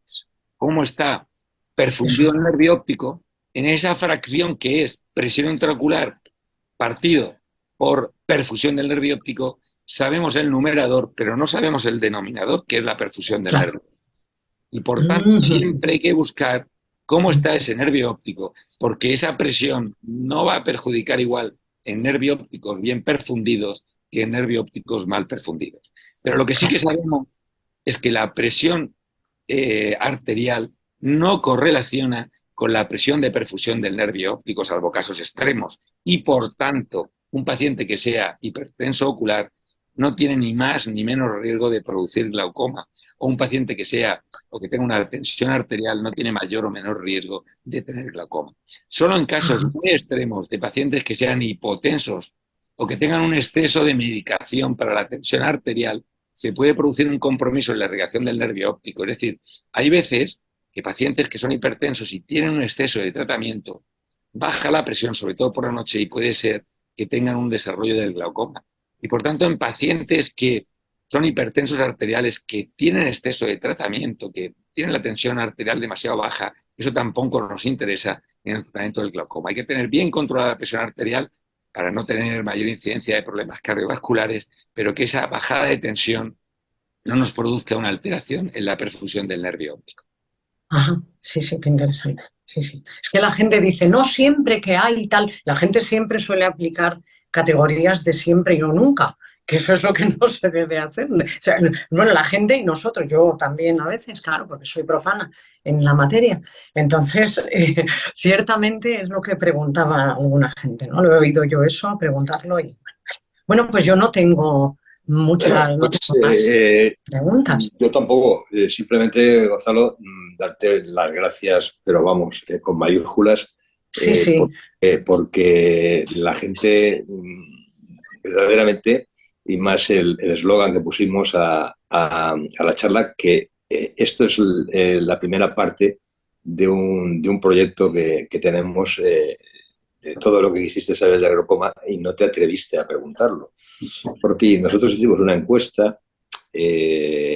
cómo está perfundido el nervio óptico, en esa fracción que es presión intraocular partido por perfusión del nervio óptico, sabemos el numerador, pero no sabemos el denominador, que es la perfusión del Claro. nervio. Y por tanto, Ujú. siempre hay que buscar cómo está ese nervio óptico, porque esa presión no va a perjudicar igual en nervios ópticos bien perfundidos que en nervios ópticos mal perfundidos. Pero lo que sí que Claro. sabemos es que la presión arterial no correlaciona con la presión de perfusión del nervio óptico, salvo casos extremos. Y por tanto, un paciente que sea hipertenso ocular no tiene ni más ni menos riesgo de producir glaucoma. O un paciente que sea o que tenga una tensión arterial no tiene mayor o menor riesgo de tener glaucoma. Solo en casos Ajá. muy extremos de pacientes que sean hipotensos o que tengan un exceso de medicación para la tensión arterial, se puede producir un compromiso en la irrigación del nervio óptico. Es decir, hay veces que pacientes que son hipertensos y tienen un exceso de tratamiento, baja la presión, sobre todo por la noche, y puede ser que tengan un desarrollo del glaucoma. Y por tanto, en pacientes que son hipertensos arteriales, que tienen exceso de tratamiento, que tienen la tensión arterial demasiado baja, eso tampoco nos interesa en el tratamiento del glaucoma. Hay que tener bien controlada la presión arterial para no tener mayor incidencia de problemas cardiovasculares, pero que esa bajada de tensión no nos produzca una alteración en la perfusión del nervio óptico. Ajá. Sí, sí, qué interesante. Sí, sí. Es que la gente dice, no siempre que hay y tal. La gente siempre suele aplicar categorías de siempre y no nunca, que eso es lo que no se debe hacer. O sea, bueno, la gente y nosotros, yo también a veces, claro, porque soy profana en la materia. Entonces, ciertamente es lo que preguntaba alguna gente, ¿no? Lo he oído yo eso, preguntarlo y bueno, pues yo no tengo muchas, no Pues tengo más preguntas. yo tampoco, simplemente, Gonzalo, darte las gracias, pero vamos, con mayúsculas, Sí, sí. porque la gente verdaderamente, y más el eslogan que pusimos a la charla, que esto es la primera parte de un proyecto que tenemos de todo lo que quisiste saber de glaucoma y no te atreviste a preguntarlo. Porque nosotros hicimos una encuesta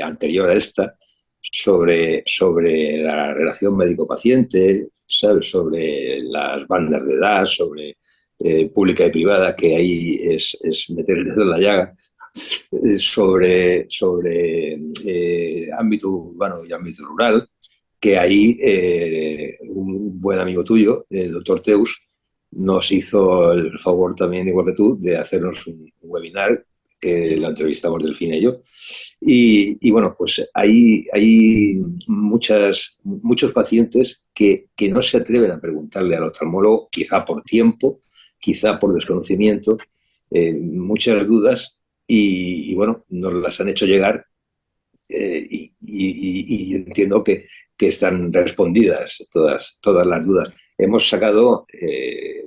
anterior a esta sobre la relación médico-paciente, ¿sabes? Sobre las bandas de edad, sobre pública y privada, que ahí es meter el dedo en la llaga, sobre ámbito urbano y ámbito rural, que ahí un buen amigo tuyo, el doctor Teus, nos hizo el favor también, igual que tú, de hacernos un webinar que lo entrevistamos Delfina y yo. Y bueno, pues hay muchos pacientes que no se atreven a preguntarle al oftalmólogo, quizá por tiempo, quizá por desconocimiento, muchas dudas y bueno, nos las han hecho llegar y entiendo que están respondidas todas las dudas. Hemos sacado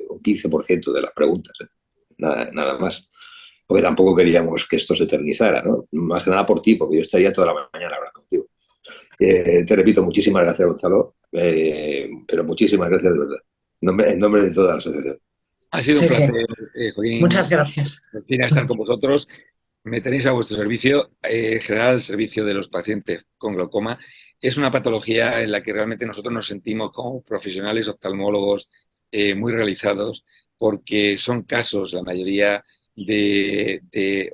un 15% de las preguntas, nada más. Porque tampoco queríamos que esto se eternizara, ¿no? Más que nada por ti, porque yo estaría toda la mañana hablando contigo. Te repito, muchísimas gracias, Gonzalo, pero muchísimas gracias de verdad, en nombre de toda la asociación. Ha sido un placer, Joaquín. Muchas gracias. Estar con vosotros. Me tenéis a vuestro servicio, en general, el servicio de los pacientes con glaucoma. Es una patología en la que realmente nosotros nos sentimos como profesionales oftalmólogos muy realizados, porque son casos, la mayoría, de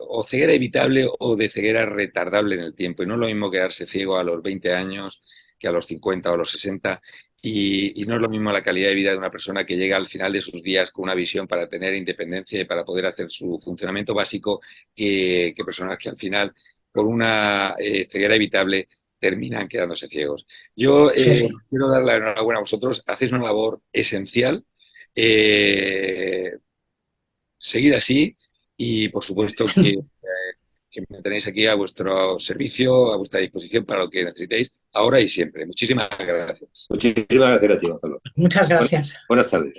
o ceguera evitable o de ceguera retardable en el tiempo. Y no es lo mismo quedarse ciego a los 20 años que a los 50 o a los 60. Y no es lo mismo la calidad de vida de una persona que llega al final de sus días con una visión para tener independencia y para poder hacer su funcionamiento básico que personas que al final, por una ceguera evitable, terminan quedándose ciegos. Yo quiero dar la enhorabuena a vosotros. Hacéis una labor esencial. Seguid así y, por supuesto, que me tenéis aquí a vuestro servicio, a vuestra disposición para lo que necesitéis, ahora y siempre. Muchísimas gracias. Muchísimas gracias a ti, Gonzalo. Muchas gracias. Buenas tardes.